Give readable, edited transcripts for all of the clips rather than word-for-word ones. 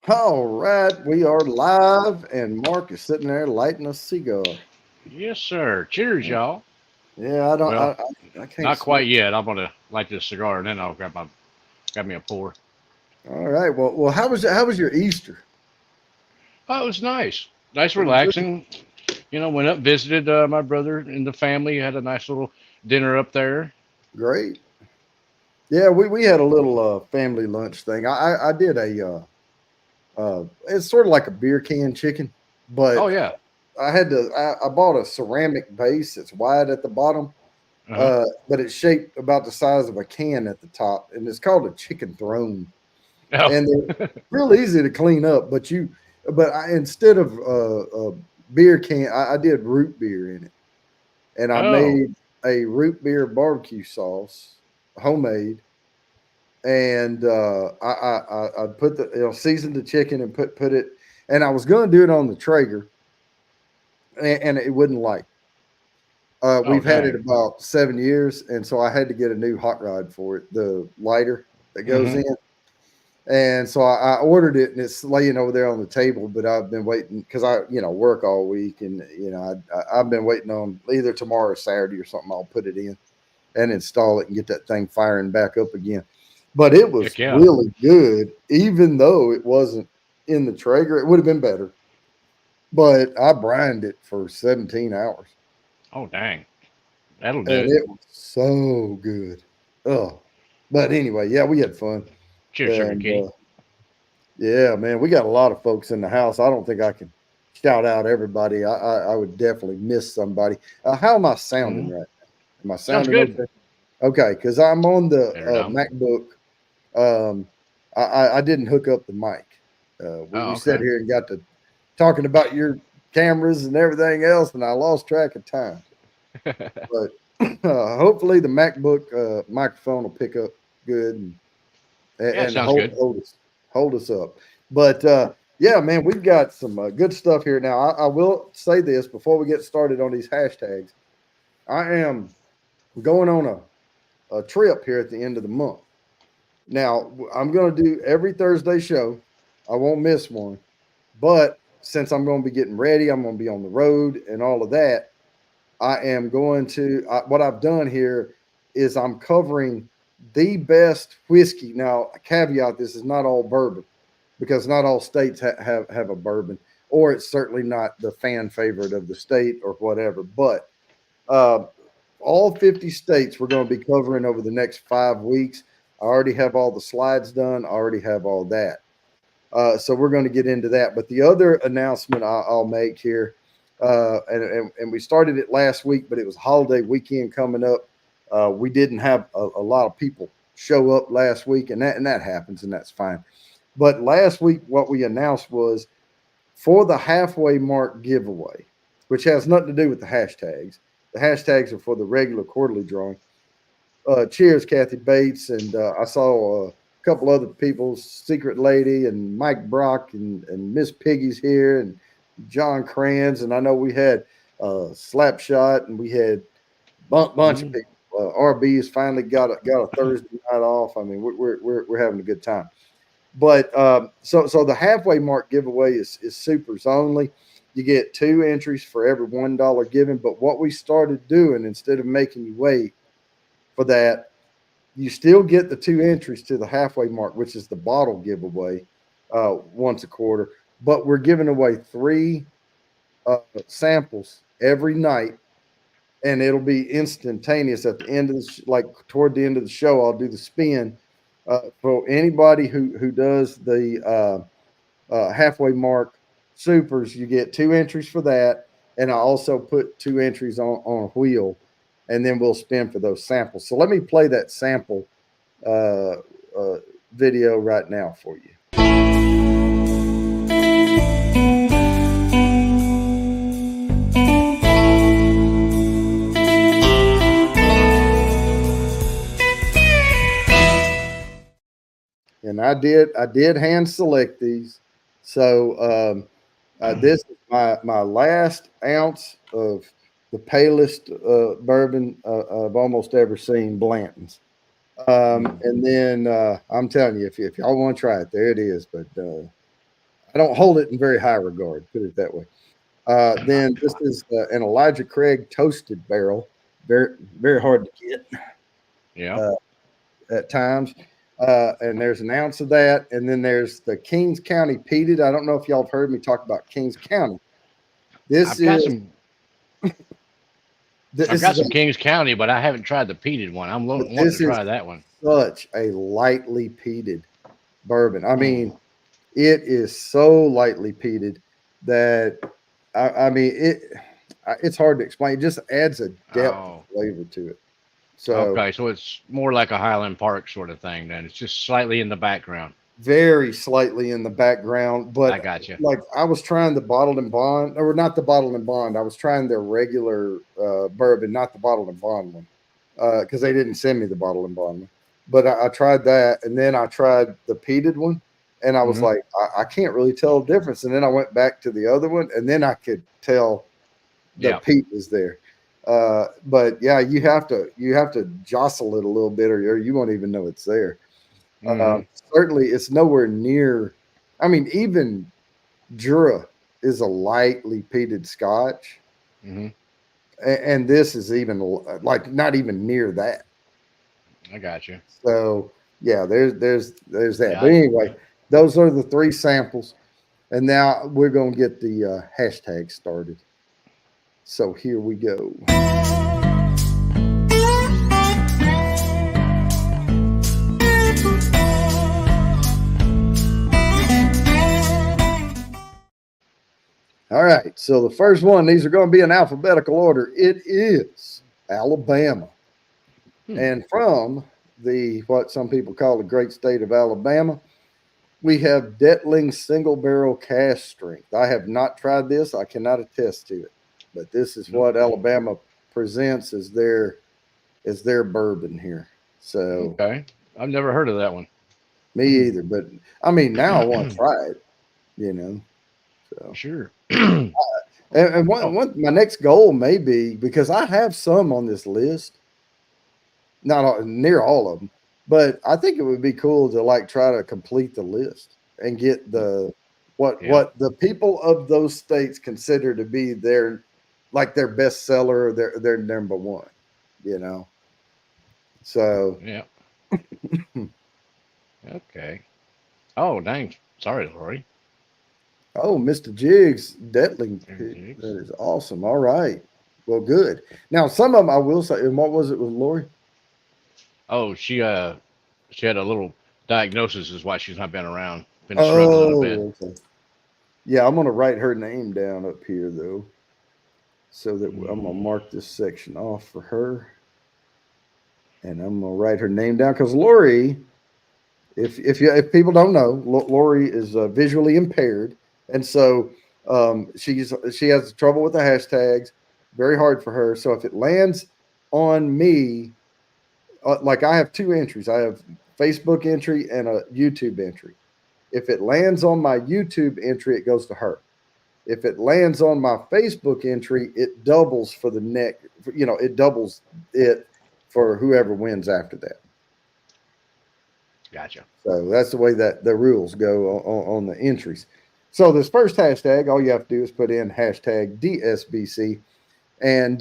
All right, we are live, and Mark is sitting there lighting a cigar. Yes, sir. Cheers, y'all. Yeah, I don't, Well, I can't not smoke. quite yet. I'm gonna light this cigar and then I'll grab me a pour. All right, well, how was your Easter? Oh, it was nice, nice, It was good. relaxing. Went up, visited my brother and the family. Had a nice little dinner up there. Great. Yeah, we had a little family lunch thing. I did it's sort of like a beer can chicken, Oh but yeah. I bought a ceramic base. It's wide at the bottom, Uh huh. but it's shaped about the size of a can at the top, and it's called a chicken throne. Oh. And they're real easy to clean up. But instead of beer can, I did root beer in it, and I Oh. made a root beer barbecue sauce, homemade, and I put the seasoned the chicken and put it, and I was going to do it on the Traeger, and it wouldn't light. Oh We've had it dang. about 7 years, and so I had to get a new hot rod for it, the lighter that goes Mm-hmm. in. And so I ordered it, and it's laying over there on the table. But I've been waiting because I work all week, and I've been waiting on either tomorrow or Saturday or something. I'll put it in and install it and get that thing firing back up again. But it was Heck yeah. really good, even though it wasn't in the Traeger. It would have been better, but I brined it for 17 hours, Oh dang. That'll do and it. it was so good. Oh, but anyway, yeah, we had fun, Cheers, Sugar and Kitty. yeah, man, we got a lot of folks in the house. I don't think I can shout out everybody. I would definitely miss somebody. How am I sounding Mm-hmm. right now? Am I Sounds sounding good. okay? Okay, because I'm on the Better now. MacBook. Um, I didn't hook up the mic. We Oh sat okay. here and got to talking about your cameras and everything else, and I lost track of time. But hopefully the MacBook microphone will pick up good Yeah, it and sounds good. hold us up. But yeah, man, we've got some good stuff here. Now, I will say this before we get started on these hashtags. I am going on a trip here at the end of the month. Now, I'm going to do every Thursday show. I won't miss one. But since I'm going to be getting ready, I'm going to be on the road and all of that. I am going to, what I've done here is I'm covering the best whiskey. Now, a caveat, this is not all bourbon because not all states have a bourbon, or it's certainly not the fan favorite of the state or whatever. But uh, all 50 states we're going to be covering over the next 5 weeks. I already have all the slides done. I already have all that. So we're going to get into that. But the other announcement I'll make here, and we started it last week, but it was holiday weekend coming up. We didn't have a lot of people show up last week, and that happens, and that's fine. But last week, what we announced was for the halfway mark giveaway, which has nothing to do with the hashtags. The hashtags are for the regular quarterly drawing. Cheers, Kathy Bates, and I saw a couple other people, Secret Lady and Mike Brock and Miss Piggy's here and John Kranz, and I know we had Slapshot and we had bunch of Mm-hmm. people. RB has finally got a Thursday night off. I mean, we're having a good time. But so the halfway mark giveaway is supers only. You get 2 entries for every $1 given. But what we started doing instead of making you wait for that, you still get the 2 entries to the halfway mark, which is the bottle giveaway once a quarter. But we're giving away 3 samples every night, and it'll be instantaneous at the end of like toward the end of the show. I'll do the spin for anybody who does the halfway mark supers. You get 2 entries for that, and I also put 2 entries on a wheel, and then we'll spin for those samples. So let me play that sample uh, uh, video right now for you. And I did hand select these. So this is my last ounce of the palest bourbon I've almost ever seen, Blanton's. And then I'm telling you, if y'all want to try it, there it is. But I don't hold it in very high regard. Put it that way. Then this is an Elijah Craig toasted barrel. Very very hard to get Yeah. uh, at times. And there's an ounce of that, and then there's the Kings County peated. I don't know if y'all have heard me talk about Kings County. This I've got is some. I've this got is a some Kings County, but I haven't tried the peated one. I'm wanting to this is try that one. such a lightly peated bourbon. I Mm. mean, it is so lightly peated that I mean it's hard to explain. It just adds a depth of Oh. flavor to it. So Okay, so it's more like a Highland Park sort of thing. Then it's just slightly in the background. very slightly in the background, I but got you. like I was trying the bottled and bond, or not the bottled and bond. I was trying their regular bourbon, not the bottled and bond one, because they didn't send me the bottled and bond one. But I tried that, and then I tried the peated one, and I was Hmm. like, I can't really tell the difference. And then I went back to the other one, and then I could tell the Yeah. peat was there. But yeah, you have to jostle it a little bit, or you won't even know it's there. Hmm. Certainly, it's nowhere near. I mean, even Jura is a lightly peated Scotch, Hmm. and this is even like not even near that. I got you. So yeah, there's that. Yeah. But anyway, those are the three samples, and now we're gonna get the hashtag started. So here we go. All right. So the first one, these are going to be in alphabetical order. It is Alabama. Hmm. And from the what some people call the great state of Alabama, we have Detling single barrel cask strength. I have not tried this. I cannot attest to it. But this is Nope. what Alabama presents as their bourbon here. So Okay. I've never heard of that one. me either. But I mean now I want to try it, you know. So Sure. and Oh, my next goal may be because I have some on this list, not near all of them, but I think it would be cool to like try to complete the list and get the yeah. what the people of those states consider to be their like their best seller, their number one, you know. So Yeah. Okay. Oh, dang. Sorry, Lori. oh, Mr. Jiggs Detling There it pick. is. That is awesome. All right. Well, good. Now some of them I will say, and what was it with Lori? Oh, she had a little diagnosis is why she's not been around. Been struggling a bit. Oh, okay. Yeah, I'm gonna write her name down up here though, so that I'm gonna Hmm. mark this section off for her, and I'm gonna write her name down because Lori, if people don't know, Lori is visually impaired, and so she has trouble with the hashtags, very hard for her. So if it lands on me, like I have two entries, I have Facebook entry and a YouTube entry. If it lands on my YouTube entry, it goes to her. If it lands on my Facebook entry, it doubles for the neck. It doubles it for whoever wins after that. Gotcha. So that's the way that the rules go on the entries. So this first hashtag, all you have to do is put in hashtag DSBC, and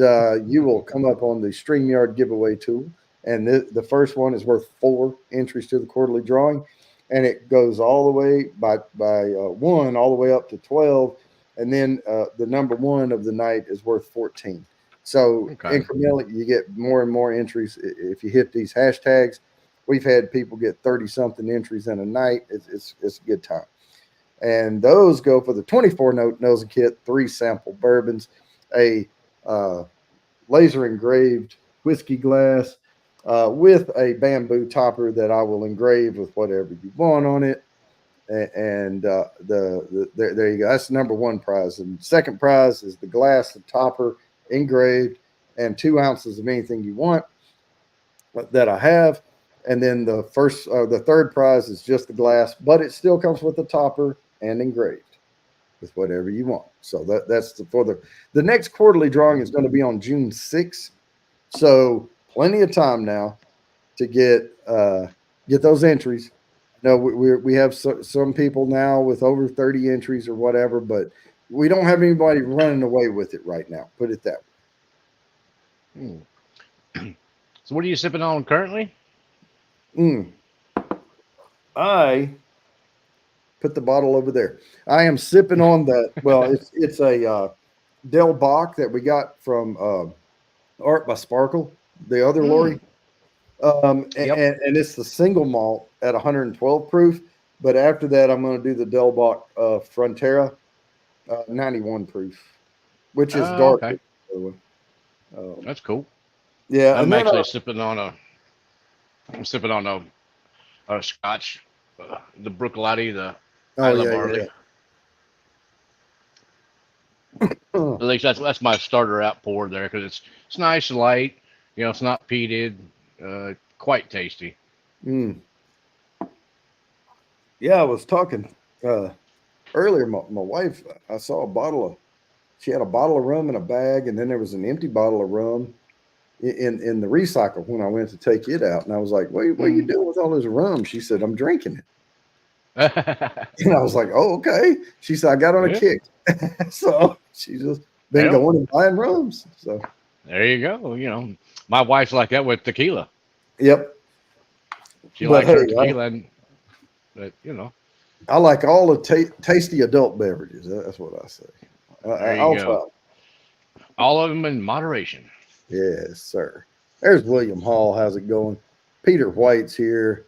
you will come up on the StreamYard giveaway tool. And the first one is worth 4 entries to the quarterly drawing, and it goes all the way by one all the way up to 12, and then the number one of the night is worth 14. So Okay. incrementally, you get more and more entries if you hit these hashtags. We've had people get 30 something entries in a night. It's a good time, and those go for the 24 note nose kit, 3 sample bourbons, a uh, laser engraved whiskey glass with a bamboo topper that I will engrave with whatever you want on it. And there you go. That's the number one prize. And second prize is the glass, the topper engraved, and 2 ounces of anything you want that I have. And then the third prize is just the glass, but it still comes with the topper and engraved with whatever you want. So for the next quarterly drawing is going to be on June 6th. So plenty of time now to get those entries. No, we have some people now with over 30 entries or whatever, but we don't have anybody running away with it right now. Put it that Hmm. So what are you sipping on currently? way. I put the bottle over there. I am sipping on that. Well, it's a Del Bach that we got from Art by Sparkle, the other Hmm. lorry. Yep. And it's the single malt at 112 proof. But after that, I'm going to do the Del Bach Frontera 91 proof, which is darker. Okay. By the way. Um, That's cool. yeah, and I'm then actually sipping on a. I'm sipping on a Scotch, the Bruichladdich, the oh Isla yeah, Barley. yeah, yeah. At least that's my starter out pour there because it's nice and light. You know, it's not peated. Quite tasty. Mm. Yeah, I was talking uh, earlier. My wife, I saw a bottle of. She had a bottle of rum in a bag, and then there was an empty bottle of rum in the recycle when I went to take it out. And I was like, "What are you Mm. doing with all this rum?" She said, "I'm drinking it." And I was like, "Oh, okay." She said, "I got on a Yeah. kick," so she's just been Well, going and buying rums. So, there you go. You know, my wife's like that with tequila. yep. She But likes hey, her tequila, and but I like all the tasty adult beverages. That's what I say. there you I'll go. try. All of them in moderation. Yes, sir. There's William Hall. How's it going? Peter White's here.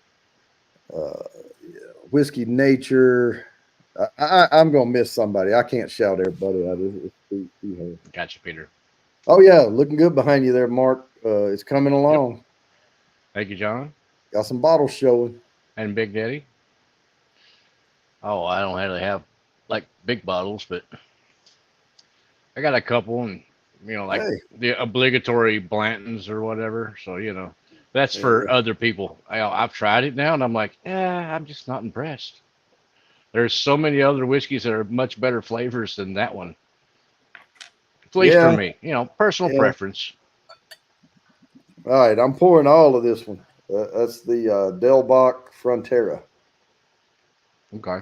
Uh, Whiskey Nature. I'm gonna miss somebody. I can't shout everybody out. Gotcha, Peter. Oh yeah, looking good behind you there, Mark. It's coming Yep. along. Thank you, John Got some bottles showing. and Big Daddy. Oh, I don't really have like big bottles, but I got a couple, and like Hey, the obligatory Blantons or whatever. So that's for yeah, other people. I've tried it now, and I'm like, I'm just not impressed. There's so many other whiskeys that are much better flavors than that one. At least for yeah, me, personal yeah. preference. All right, I'm pouring all of this one. That's the Del Bach Frontera. Okay.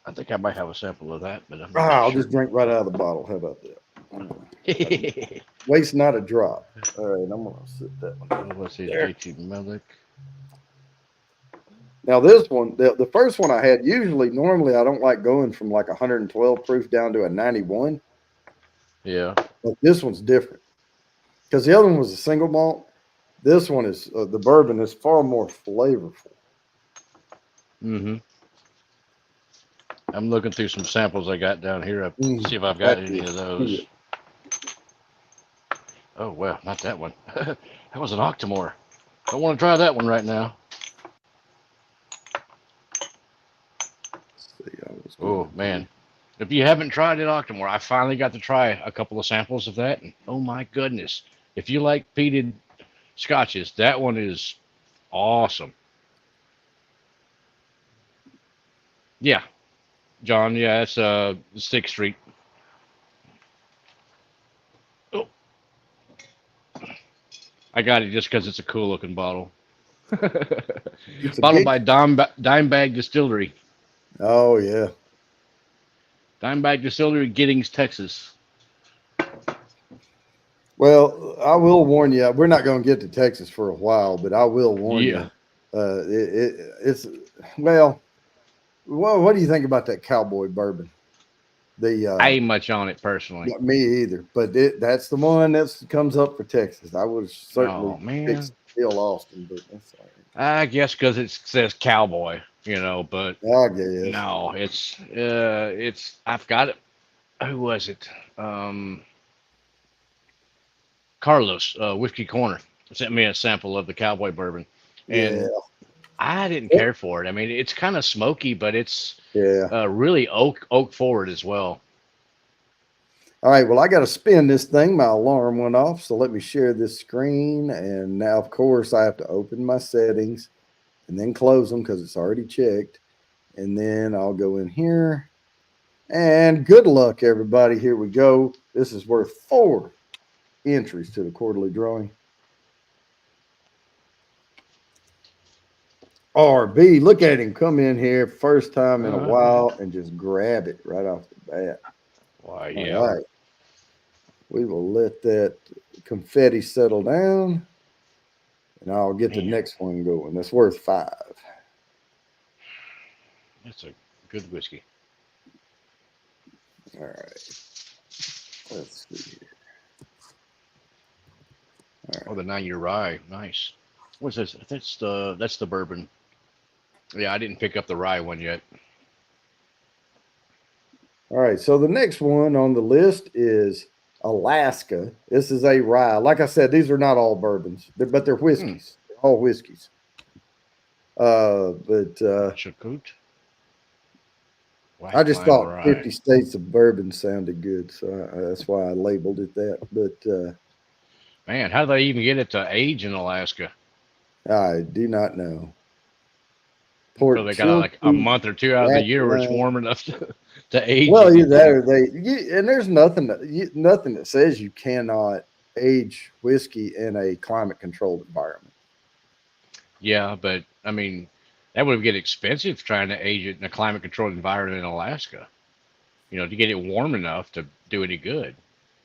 I think I might have a sample of that, but I'm not Ah, too I'll sure. just drink right out of the bottle. How about that? Waste not a drop. All right, I'm gonna sit that one Let's see, there. JT Melick. Now this one, the first one I had, normally I don't like going from like 112 proof down to a 91, Yeah. but this one's different because the other one was a single malt. This one is the bourbon is far more flavorful. Mm-hmm. I'm looking through some samples I got down here. Mm, See if I've got that's any it. of those. Oh well, not that one. That was an Octomore. Don't want to try that one right now. Let's see, I was Oh going to man, if you haven't tried it, Octomore, I finally got to try a couple of samples of that, and oh my goodness, if you like peated scotches, that one is awesome. Yeah, John. Yeah, that's Sixth Street. Oh, I got it just because it's a cool looking bottle. it's a Bottled gig. by Dimebag Distillery. Oh yeah. Dimebag Distillery, Giddings, Texas. Well, I will warn you. We're not going to get to Texas for a while, but I will warn Yeah, you. It's well. What do you think about that cowboy bourbon? The I ain't much on it personally. Not me either, but that's the one that comes up for Texas. I would have certainly Oh picked man, Bill Austin, but that's all I guess because it says cowboy, but right. I guess. no, it's I've got it. Who was it? Um, Carlos, Whiskey Corner, sent me a sample of the cowboy bourbon, Yeah, and I didn't care for it. I mean, it's kind of smoky, but it's yeah. really oak forward as well. All right. Well, I got to spin this thing. My alarm went off, so let me share this screen. And now, of course, I have to open my settings and then close them because it's already checked. And then I'll go in here. And good luck, everybody. Here we go. This is worth 4 entries to the quarterly drawing. RB, look at him come in here first time in a Uh, while and just grab it right off the bat. why, All yeah. right. We will let that confetti settle down and I'll get the Man, next one going. That's worth 5. that's a good whiskey. All right. Let's see here. All Oh, right. the 9-year rye. Nice. What's this? That's the bourbon. Yeah, I didn't pick up the rye one yet. All right. So the next one on the list is Alaska. This is a rye. Like I said, these are not all bourbons, but they're Hmm. whiskeys. They're all whiskeys. But Chakut I White just Lime thought Rye. 50 States of Bourbon sounded good. So that's why I labeled it that. But Man, how do they even get it to age in Alaska? I do not know. So Port they got like a Chilkoot, month or two out of the Rat year where it's Line. warm enough to age Well, it. either that or and there's nothing that says you cannot age whiskey in a climate controlled environment. Yeah, but I mean, that would get expensive trying to age it in a climate controlled environment in Alaska. To get it warm enough to do any good.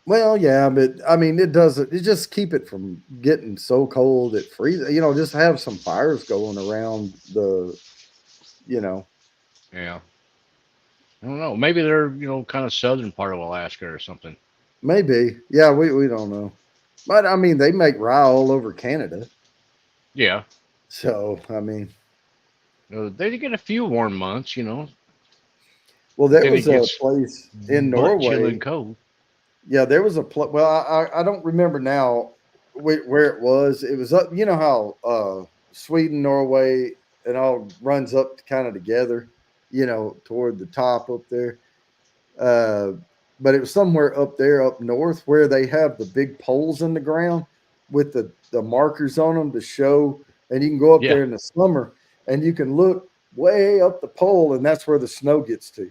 Well, yeah, but I mean, it doesn't. It just keep it from getting so cold it freezes. Just have some fires going around the. You know, Yeah. I don't know. Maybe they're, kind of southern part of Alaska or something. maybe. Yeah, we don't know, but I mean, they make rye all over Canada. Yeah. So I mean, They get a few warm months, well, but there then it was a gets place in butt chilling Norway. cold. Yeah, there was a well, I don't remember now where it was. It was up. You know how Sweden, Norway, and all runs up kind of together. Toward the top up there. Uh, but it was somewhere up there, up north, where they have the big poles in the ground with the markers on them to show. And you can go up Yeah. there in the summer and you can look way up the pole, and that's where the snow gets to.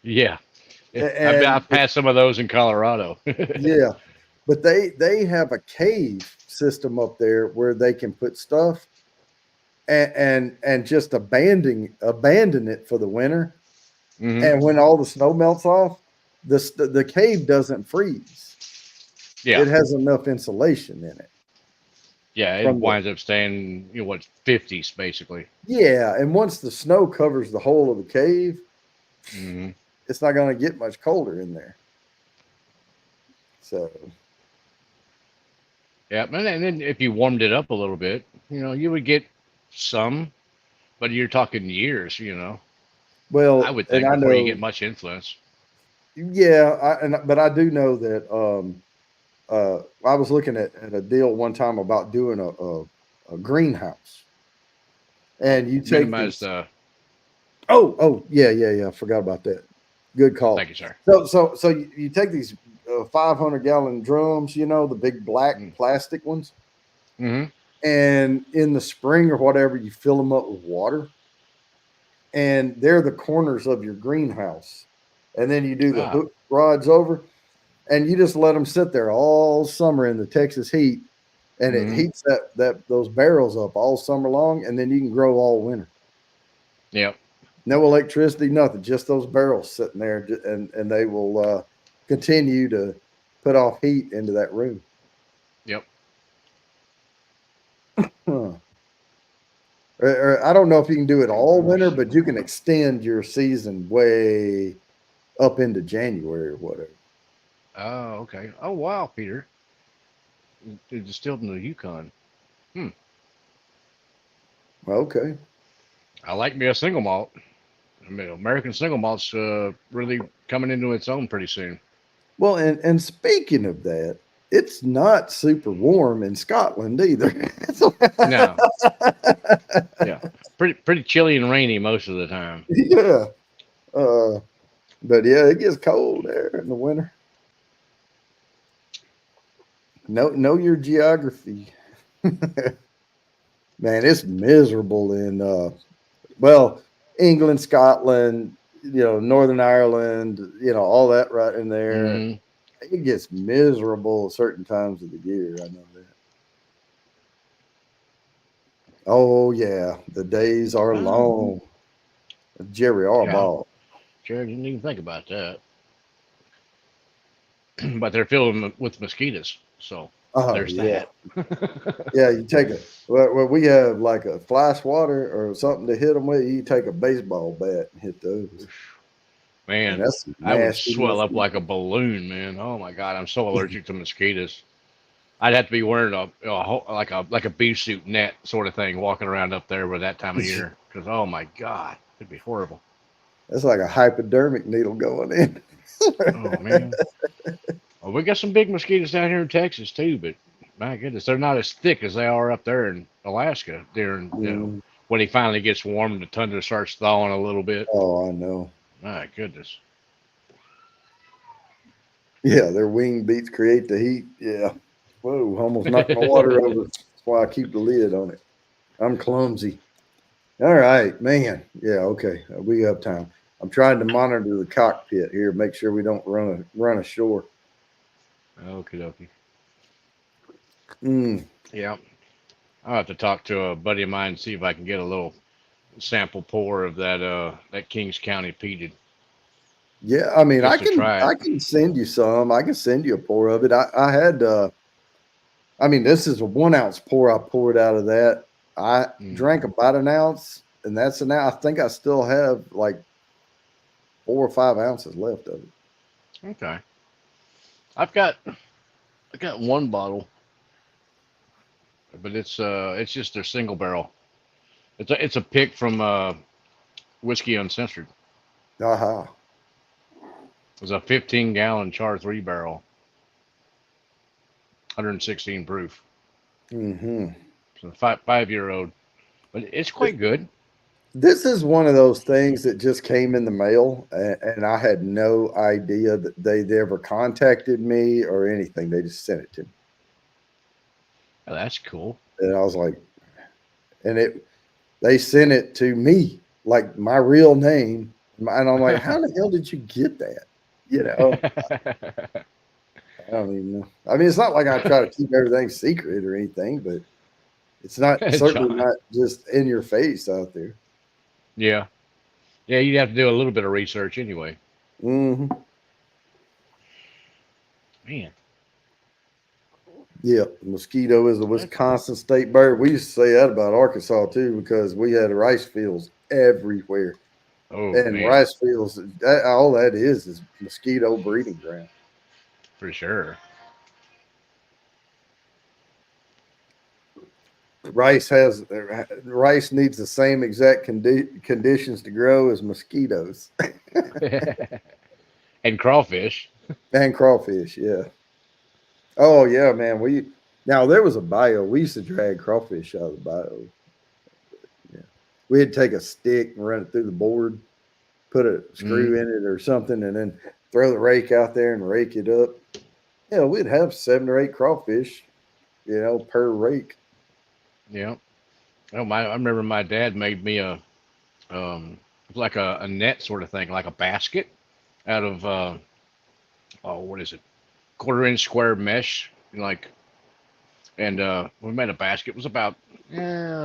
Yeah. Yeah. I And passed some of those in Colorado. yeah, but they have a cave system up there where they can put stuff and just abandon it for the winter. Hmm. And when all the snow melts off, the cave doesn't freeze. Yeah. It has enough insulation in it Yeah. It from the winds up staying, what, 50s basically. yeah. And once the snow covers the whole of the cave, Hmm. it's not going to get much colder in there. So Yeah. And then if you warmed it up a little bit, you would get some, but you're talking years, I well, would and think, I before you get know much influence. yeah, but I do know that I was looking at a deal one time about doing a greenhouse, Oh, and you take minimize these. the. Oh, yeah. I forgot about that. Good Thank call. you, sir. So you take these 500-gallon drums, the big black plastic ones, Mm-hmm. and in the spring or whatever, you fill them up with water, and they're the corners of your greenhouse, and then you do the Ah. hook rods over, and you just let them sit there all summer in the Texas heat, and it Mm-hmm. heats those barrels up all summer long, and then you can grow all winter. Yep. No electricity, nothing, just those barrels sitting there, and they will continue to put off heat into that room. Yep. Huh. Or I don't know if you can do it all winter, but you can extend your season way up into January or whatever. Oh, okay. Oh, wow, Peter. It distilled in the Yukon. Hmm. Okay. I like me a single malt. I mean, American single malt's really coming into its own pretty soon. Well, and speaking of that, it's not super warm in Scotland either. No. Yeah. Pretty chilly and rainy most of the time. Yeah. Uh, but yeah, it gets cold there in the winter. Know your geography. Man, it's miserable in well, England, Scotland, Northern Ireland, all that right in there. Hmm. It gets miserable at certain times of the year. I know that. Oh yeah, the days are Oh, long. Jerry yeah. Arball. Jared didn't even think about that. But they're filled with mosquitoes, so Oh there's yeah, that. yeah. You take a well, we have like a fly swatter or something to hit them with. You take a baseball bat and hit those, and Man, that's some I would nasty swell up like a mosquitoes. balloon, man. Oh my God, I'm so allergic to mosquitoes. I'd have to be wearing like a bee suit net sort of thing, walking around up there with that time of year. Because oh my God, it'd be horrible. That's like a hypodermic needle going in. Oh man. Well, we got some big mosquitoes down here in Texas too, but my goodness, they're not as thick as they are up there in Alaska. During Mm. when it finally gets warm and the tundra starts thawing a little bit. Oh, I know. My goodness. Yeah, their wing beats create the heat. Yeah. Whoa, almost knocked my water over. That's why I keep the lid on it. I'm clumsy. All right, man. Yeah, okay. We have time. I'm trying to monitor the cockpit here, make sure we don't run ashore. Okie dokie. Mm. Yeah, I'll have to talk to a buddy of mine and see if I can get a little sample pour of that Kings County peated Yeah, I mean, just to try it. I can send you some. I can send you a pour of it. I had I mean, this is a 1 ounce pour I poured out of that. I Mm, drank about an ounce, and that's an ounce. I think I still have like 4 or 5 ounces left of it. okay, I got one bottle, but it's just their single barrel. It's a pick from Whiskey Uncensored. Aha. It's a 15-gallon char 3 barrel, 116 proof. Mm-hmm. So 5 year old, but it's quite good. This is one of those things that just came in the mail, and I had no idea that they'd ever contacted me or anything. They just sent it to me, Oh, that's cool. and I was like, and they sent it to me like my real name, and I'm like, how the hell did you get that? You know, I don't even know. I mean, it's not like I try to keep everything secret or anything, but it's not certainly John. not just in your face out there. Yeah, yeah. You'd have to do a little bit of research anyway. Hmm. Man, Yeah, mosquito is a that's Wisconsin state bird. We used to say that about Arkansas too because we had rice fields everywhere, oh and man, rice fields all that is mosquito breeding ground. for sure. Rice needs the same exact conditions to grow as mosquitoes And crawfish. and crawfish. Yeah. Oh yeah, man. We now there was a bio. We used to drag crawfish out of the bio. Yeah. We'd take a stick and run it through the board, put a Mm, screw in it or something, and then throw the rake out there and rake it up. Yeah, we'd have 7 or 8 crawfish, per rake. yeah. Oh my! I remember my dad made me like a net sort of thing, like a basket out of oh, what is it? Quarter-inch square mesh, like, and we made a basket. It was about,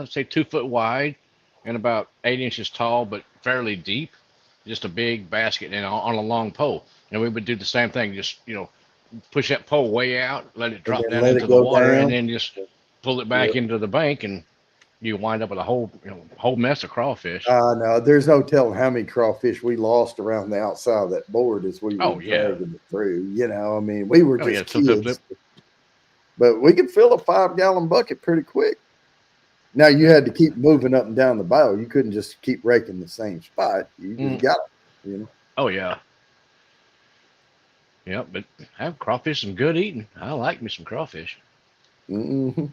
say 2 foot wide and about 8 inches tall, but fairly deep. Just a big basket and on a long pole. And we would do the same thing. Just push that pole way out, let it And drop then down let into it the go water, and down. then just pull it back Yep. into the bank, and you wind up with a whole mess of crawfish. No, there's no telling how many crawfish we lost around the outside of that board as we were Oh yeah, dragging it through. I mean, we were oh yeah. just Flip, flip, flip. kids, but we could fill a 5 gallon bucket pretty quick. Now you had to keep moving up and down the bio. You couldn't just keep raking the same spot. You just Mm, got it. oh yeah, yeah. But have crawfish some good eating. I like me some crawfish. Hmm.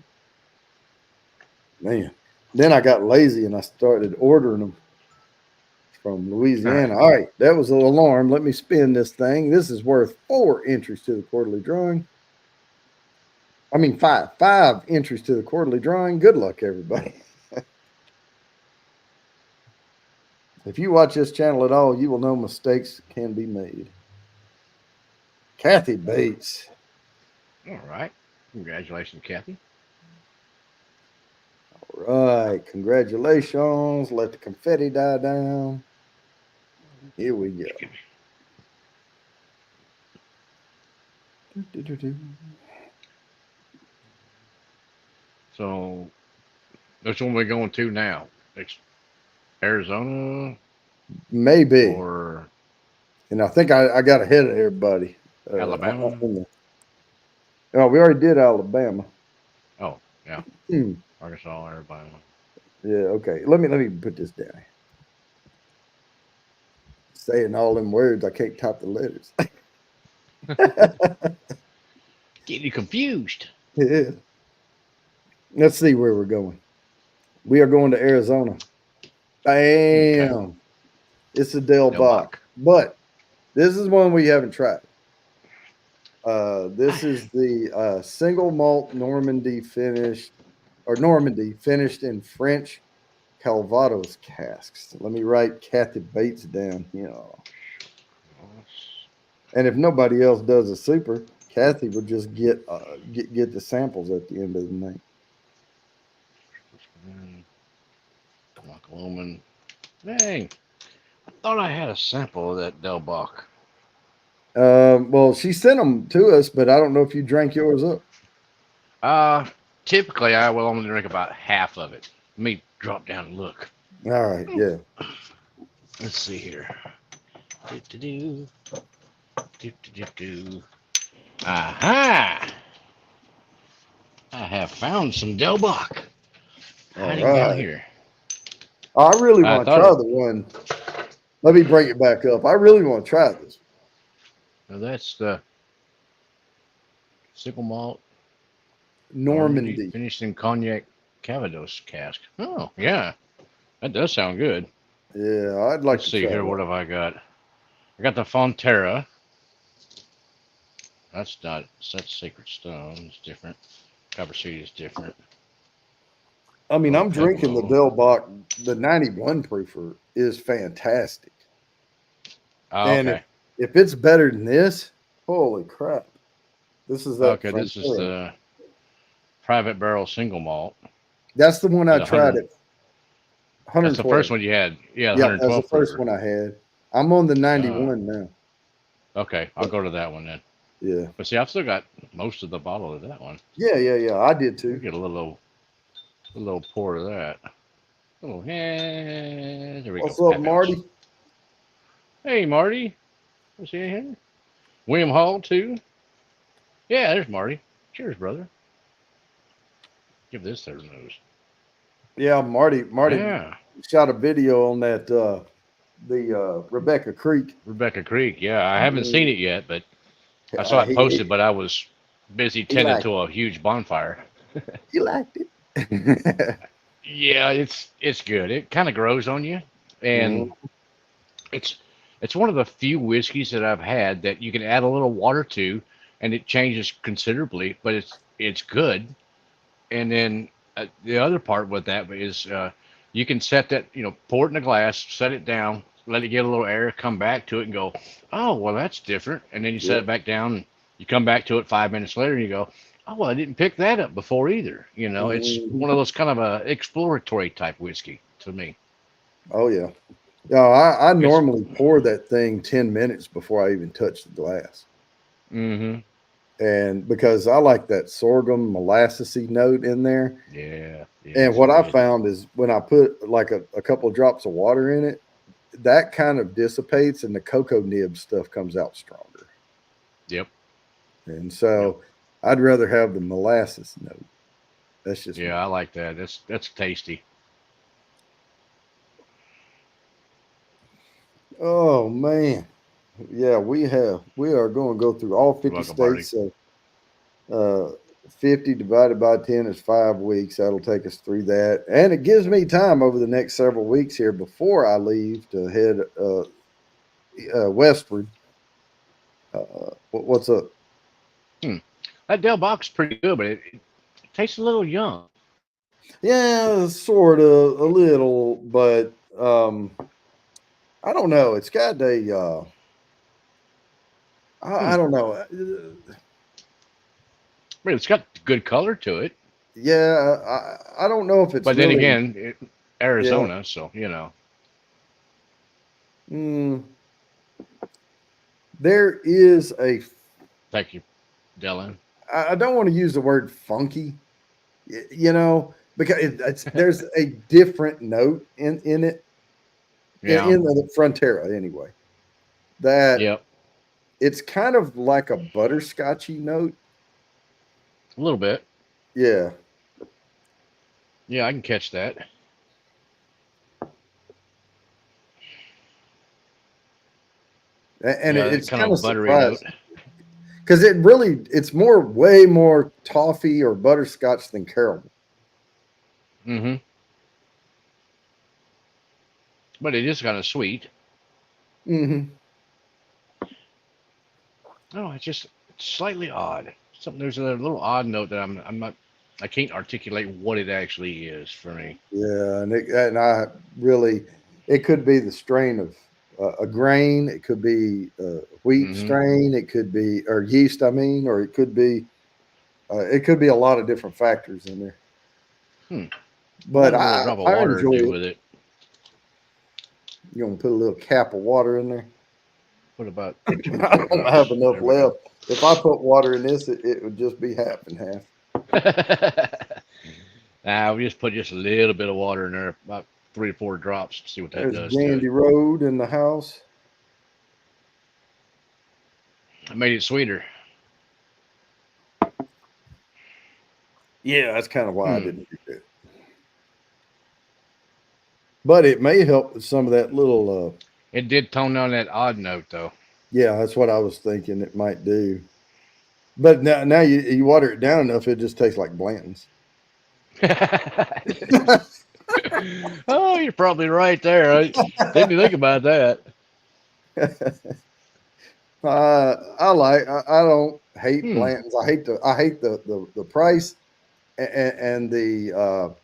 Man. Then I got lazy and I started ordering them from Louisiana. All right, that was an alarm. Let me spin this thing. This is worth 4 entries to the quarterly drawing. I mean, five entries to the quarterly drawing. Good luck, everybody. If you watch this channel at all, you will know mistakes can be made. Kathy Bates. All right. Congratulations, Kathy. right. Congratulations. Let the confetti die down. Here we go. Do-do-do-do. So which one we going to now? Arizona Maybe. or And I think I got ahead of everybody. Alabama? Oh, we already did Alabama. Oh, yeah. Hmm. Arkansas, Alabama. Yeah, okay. Let me put this down. Saying all them words, I can't type the letters. Getting you confused. Yeah. Let's see where we're going. We are going to Arizona. Okay. Bam. It's a Del Del Bach. Bach. But this is one we haven't tried. This I, is the single malt Normandy finished in French Calvados casks. Let me write Kathy Bates down here. And if nobody else does a super, Kathy would just get the samples at the end of the night. Woman. Dang. I thought I had a sample of that Del Bach. Well, she sent them to us, but I don't know if you drank yours up. Uh, Typically, I will only drink about half of it. Let me drop down and look. All right, yeah. Let's see here. Do, do, do. Do, do, do, do. Aha! I have found some Del Bach All hiding down right. here. I really I want to thought try it. the one. Let me bring it back up. I really want to try this. Well, that's the single malt Normandy Normandy. finished in cognac Calvados cask. Oh, yeah. That does sound good. Yeah, I'd like Let's to see try here. that. What have I got? I got the Fonterra. That's Sacred Stone. It's different. Copper City is different. I mean, Oh, I'm drinking the Pueblo. Del Bach. The 91 proofer is fantastic. Oh, And okay. if it's better than this, holy crap. This is that Okay, this is Frontera. the private barrel single malt That's the one I at tried 100. at That's the 112. first one you had. Yeah, the Yep, that's the 112 first proofer. one I had. I'm on the Ah, 91 now. okay. I'll go to that one then. Yeah. But see, I've still got most of the bottle of that one. Yeah. I did We'll too. get a little pour of that. Oh, yeah. There we go. What's up, Half ounce. Marty? Hey, Marty. Was he in here? William Hall, too. Yeah, there's Marty. Cheers, brother. Give this their nose. Yeah, Marty Yeah. shot a video on that the Rebecca Creek. Rebecca Creek. Yeah, I haven't seen Mm, it yet, but I saw it posted, but I was busy he tending liked to a huge bonfire. he liked it. Yeah, it's good. It kind of grows on you, and Mhm. it's it's one of the few whiskeys that I've had that you can add a little water to, and it changes considerably. But it's good. And then the other part with that is you can set that, pour it in a glass, set it down, let it get a little air, come back to it, and go, oh well, that's different. And then you set Yep. it back down, and you come back to it 5 minutes later, and you go, oh well, I didn't pick that up before either. It's Mhm. one of those kind of a exploratory type whiskey to me. Oh yeah. Yeah, I It's normally pour that thing 10 minutes before I even touch the glass. mm-hmm. And because I like that sorghum molassesy note in there. Yeah, And it's what I good. found is when I put like a couple of drops of water in it, that kind of dissipates and the cocoa nib stuff comes out stronger. Yep, And yep. so I'd rather have the molasses note. That's just me. Yeah, I like that. That's tasty. Oh man. Yeah, we are going to go through all You're 50 welcome, Marty. states. So 50 divided by 10 is 5 weeks. That'll take us through that. And it gives me time over the next several weeks here before I leave to head westward. What's up? Hmm. That Del Box is pretty good, but it tastes a little young. Yeah, sort of a little, but I don't know. It's got a I Hmm. don't know. But it's got good color to it. Yeah, I don't know if it's But then really. again, Yeah. Arizona, so you know, Mm, there is a. thank you, Dylan. I don't want to use the word funky, you know, because there's a different note in it Yeah, in the Frontera anyway. That yep, it's kind of like a butterscotchy note. a little bit. Yeah, Yeah, I can catch that. and Yeah, that it's kind kind of of buttery note. surprising because it's way more toffee or butterscotch than caramel. Hmm. But it is kind of sweet. Hmm. Oh, it's just slightly odd. Something there's a little odd note that I'm not I can't articulate what it actually is for me. Yeah, and I really, it could be the strain of a grain, it could be wheat Hmm. strain, it could be or yeast, I mean, or it could be a lot of different factors in there. Hmm. I But wonder what a drop of I water would enjoy do it. with it. You gonna put a little cap of water in there? What about two or I three don't have drops? enough There we go. left. If I put water in this, it would just be half and half. Now we just put just a little bit of water in there, about 3 or 4 drops, see what that There's does to it. Gandy Road in the house. I made it sweeter. Yeah, that's kind of why I Hmm. didn't do that. But it may help with some of that little. It did tone down that odd note though. Yeah, that's what I was thinking it might do. But now you water it down enough, it just tastes like Blanton's. Oh, you're probably right there. I didn't think about that. I don't hate Hmm. Blanton's. I hate the price and um,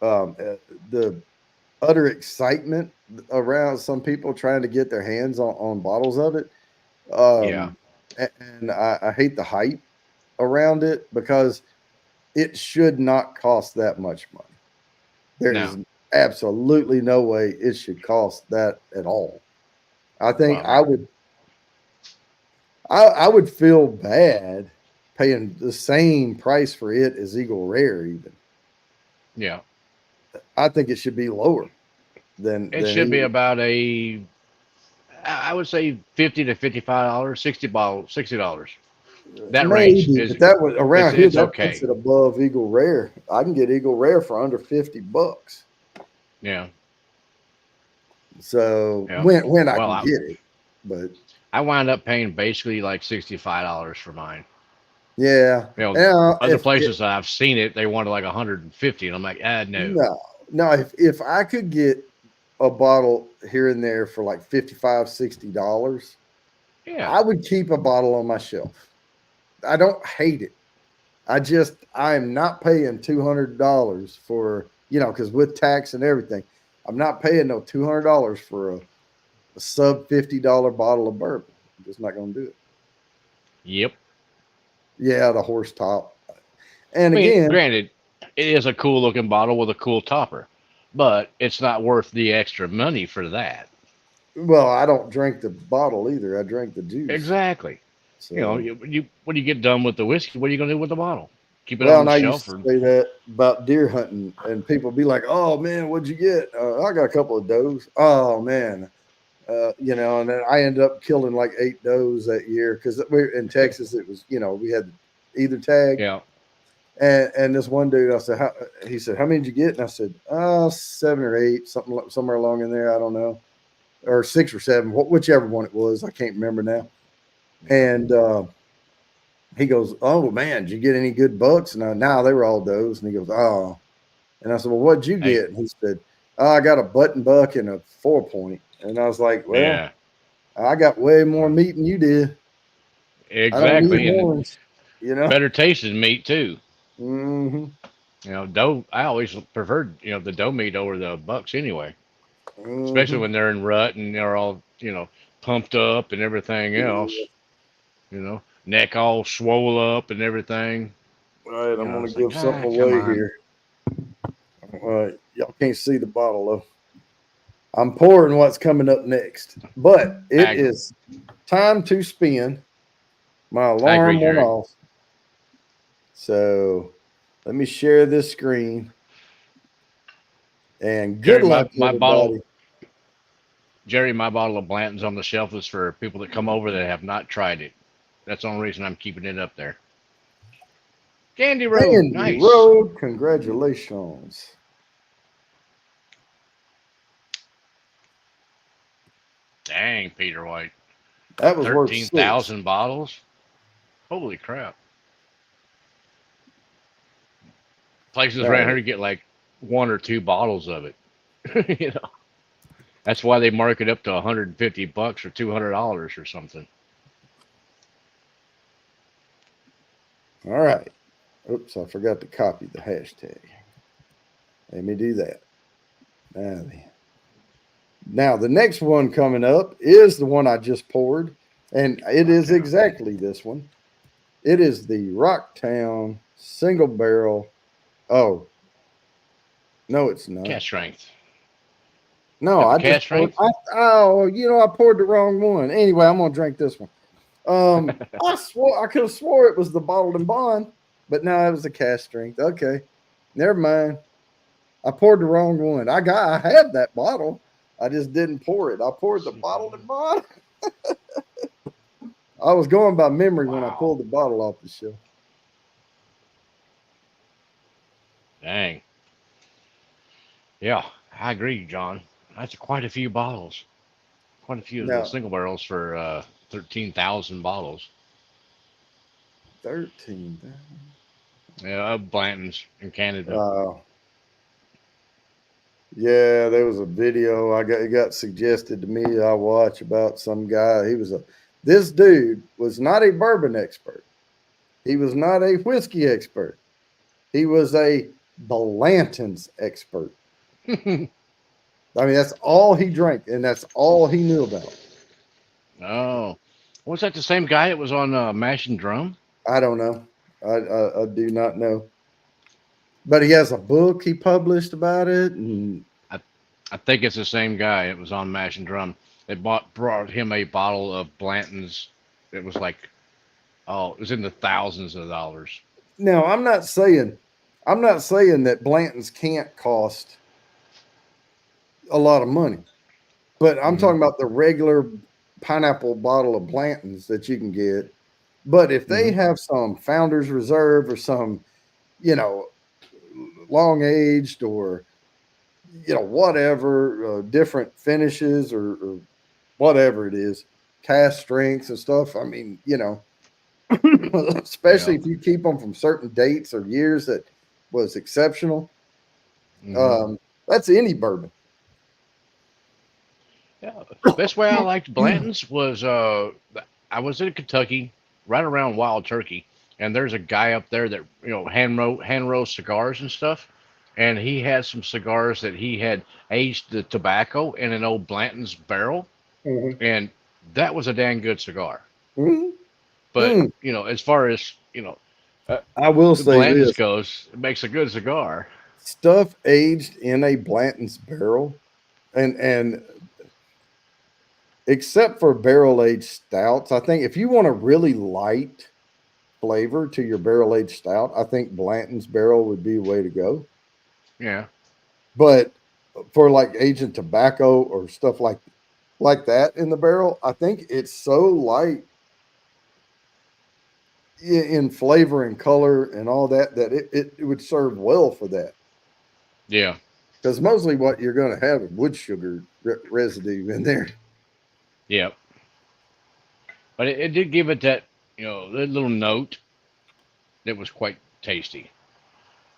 uh, the utter excitement around some people trying to get their hands on bottles of it. Yeah. Um, and I hate the hype around it because it should not cost that much money. There No. is absolutely no way it should cost that at all. I think Well, I would feel bad paying the same price for it as Eagle Rare even. yeah. I think it should be lower It than should be even about I would say $50 to $55, 60 $60. That range maybe, but that was around here it's that puts okay. it above Eagle Rare. I can get Eagle Rare for under $50. Yeah. So Yeah. when I Well, can get it. But I wound up paying basically like $65 for mine. yeah. You know, Now other if it places that I've seen it, they wanted like 150, and I'm like, no. no, if I could get a bottle here and there for like 55 $60, Yeah. I would keep a bottle on my shelf. I don't hate it. I am not paying $200 for, because with tax and everything, I'm not paying no $200 for a sub $50 bottle of bourbon. I'm just not going to do it. Yep. Yeah, the horse top. And I mean, again, granted, it is a cool looking bottle with a cool topper, but it's not worth the extra money for that. well, I don't drink the bottle either. I drink the juice. Exactly. You know, So, when you get done with the whiskey, what are you gonna do with the bottle? Keep it well, on and the I used shelf, to or say that about deer hunting, and people be like, "Oh man, what'd you get?" I got a couple of does. Oh man, and then I ended up killing like 8 does that year because we're in Texas. It was, we had either tag, yeah, and this one dude, I said, he said, "How many did you get?" And I said, 7 or 8, somewhere along in there. I don't know, or 6 or 7, whichever one it was. I can't remember now. yeah. And he goes, "Oh man, did you get any good bucks?" And now they were all does. And he goes, "Oh," and I said, "Well, what'd you Hey, get?" And he said, "Oh, I got a button buck and a 4 point." And I was like, "Well, yeah, I got way more well, meat than you did. I don't need exactly, and horns, you know." better tasting meat too. Hmm. You know, doe. I always preferred the doe meat over the bucks anyway, especially Hmm. when they're in rut and they're all pumped up and everything else. Neck all swole up and everything. All right, I'm You know, gonna it's like, give something come away on. here. Y'all can't see the bottle though. I'm pouring what's coming up next, but it I is time to spin. My I agree, alarm went Jerry. off, so let me share this screen. And good Jerry, luck, my bottle, everybody. Jerry, my bottle of Blanton's on the shelf is for people that come over that have not tried it. That's the only reason I'm keeping it up there. Candy Road, Sandy nice. Road, congratulations. Dang, Peter White, That was worth thirteen six. thousand bottles. Holy crap! Places around All here get like one or two bottles of it. You know, that's why they mark it up to 150 bucks or $200 or something. right. Oops, I forgot to copy the hashtag. Let me do that. Now, now, the next one coming up is the one I just poured, and it is Rocktown exactly this one. It is the Rocktown single barrel. Oh, no, it's not. cash strength. No, Got the I just cash poured. strength. I poured the wrong one. Anyway, I'm gonna drink this one. I could have swore it was the bottled and bond, but no, it was the cash strength. Okay, never mind. I poured the wrong one. I had that bottle. I just didn't pour it. I poured the bottled and bond. I was going by memory when I Wow. pulled the bottle off the shelf. Dang. Yeah, I agree, John. That's quite a few bottles. Quite a few of the Now, single barrels for 13,000 bottles. 13. Yeah, Blanton's in Canada. Uh, yeah, there was a video it got suggested to me I watch about some guy. This dude was not a bourbon expert. He was not a whiskey expert. He was a Blanton's expert. I mean, that's all he drank, and that's all he knew about. Oh, was that the same guy that was on Mash and Drum? I don't know. I do not know. But he has a book he published about it, and I, I think it's the same guy. It was on Mash and Drum. They brought him a bottle of Blanton's. It was like, oh, it was in the thousands of dollars. now I'm not saying that Blanton's can't cost a lot of money, but I'm Hmm. talking about the regular pineapple bottle of Blanton's that you can get. But if they Hmm. have some Founders Reserve or some, you know, long aged or whatever different finishes or whatever it is, cast strengths and stuff. I mean, especially Yeah. if you keep them from certain dates or years that was exceptional. Hmm. Um, that's any bourbon. Yeah. Best way I liked Blanton's was I was in Kentucky, right around Wild Turkey, and there's a guy up there that hand roast cigars and stuff, and he had some cigars that he had aged the tobacco in an old Blanton's barrel, Mhm. and that was a dang good cigar. Mhm. But Mm. as far as uh, I will the say Blanton's this: goes, it makes a good cigar. stuff aged in a Blanton's barrel, and except for barrel aged stouts, I think if you want a really light flavor to your barrel aged stout, I think Blanton's barrel would be the way to go. Yeah. But for like aging tobacco or stuff like that in the barrel, I think it's so light in flavor and color and all that that it would serve well for that. Yeah. Because mostly what you're going to have is wood sugar residue in there. Yeah. But it did give it that that little note that was quite tasty.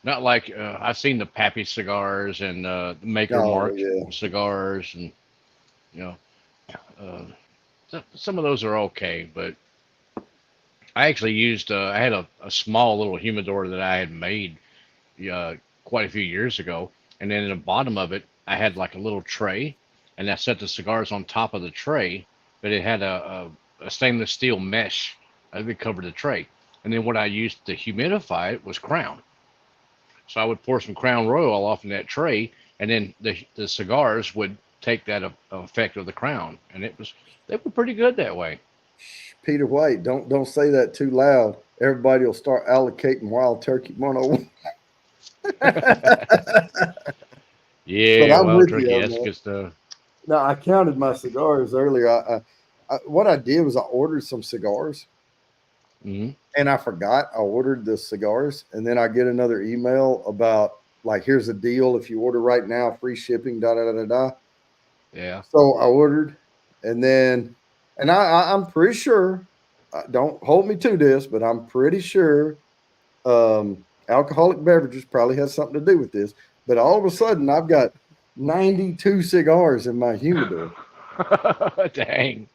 Not like I've seen the Pappy cigars and the Maker Oh Mark yeah. cigars, and you know, uh, some of those are okay. But I actually used I had a small little humidor that I had made uh, quite a few years ago, and then in the bottom of it, I had like a little tray, and I set the cigars on top of the tray, but it had a stainless steel mesh that covered the tray. And then what I used to humidify it was Crown. So I would pour some Crown Royal off in that tray, and then the cigars would take that effect of the Crown, and they were pretty good that way. Peter White, don't say that too loud. Everybody will start allocating Wild Turkey 101. But Yeah, I'm wild with you, turkey, that's man. good stuff. No, I counted my cigars earlier. What I did was I ordered some cigars Hmm. and I forgot I ordered the cigars, and then I get another email about like, here's a deal if you order right now, free shipping, da da da da da. Yeah. So I ordered, and then, and I'm pretty sure, don't hold me to this, but I'm pretty sure alcoholic beverages probably has something to do with this. But all of a sudden, I've got 92 cigars in my humidor. Dang.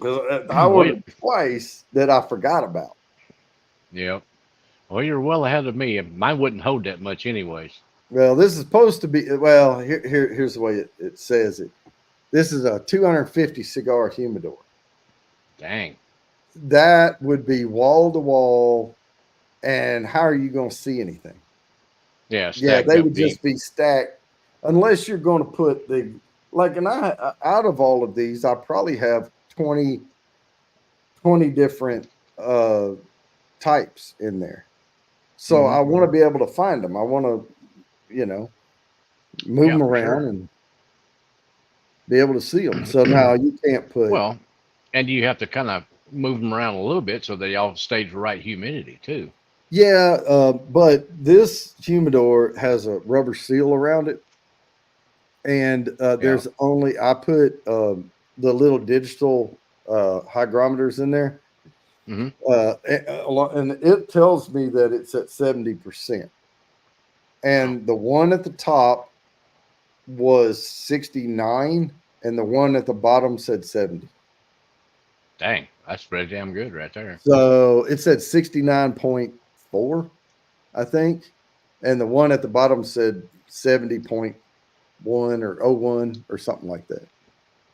I Well, ordered twice that I forgot about. yeah. Well, you're well ahead of me. Mine wouldn't hold that much, anyways. Well, this is supposed to be, well, here's the way it says it. This is a 250 cigar humidor. Dang. That would be wall to wall. And how are you going to see anything? Yeah, Yeah, stacked they up would deep. just be stacked unless you're going to put the, like, and I, out of all of these, I probably have 20 different uh, types in there. So Hmm. I want to be able to find them. I want to, move Yeah, them for around sure. and be able to see them. So now you can't put, Well, and you have to kind of move them around a little bit so they all stay the right humidity too. yeah, but this humidor has a rubber seal around it. And Yeah. there's only, I put the little digital hygrometers in there. Hmm. And it tells me that it's at 70%. Oh, And the one at the top was 69, and the one at the bottom said 70. dang. That's pretty damn good right there. So it said 69.4, I think. And the one at the bottom said 70.1 or oh 01 or something like that.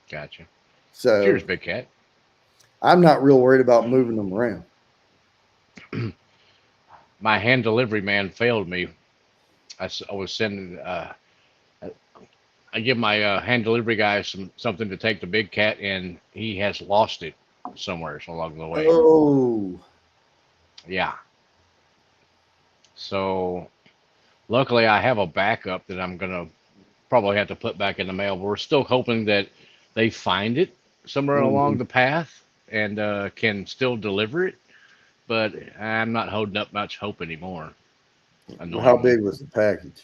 Gotcha. Cheers, So big cat. I'm not real worried about moving them around. My hand delivery man failed me. I was sending. I give my hand delivery guy something to take the big cat, and he has lost it somewhere along the way. Oh, Yeah. So luckily, I have a backup that I'm gonna probably have to put back in the mail. But we're still hoping that they find it somewhere along mhm. the path and can still deliver it. But I'm not holding up much hope anymore. How Annoyingly. big was the package?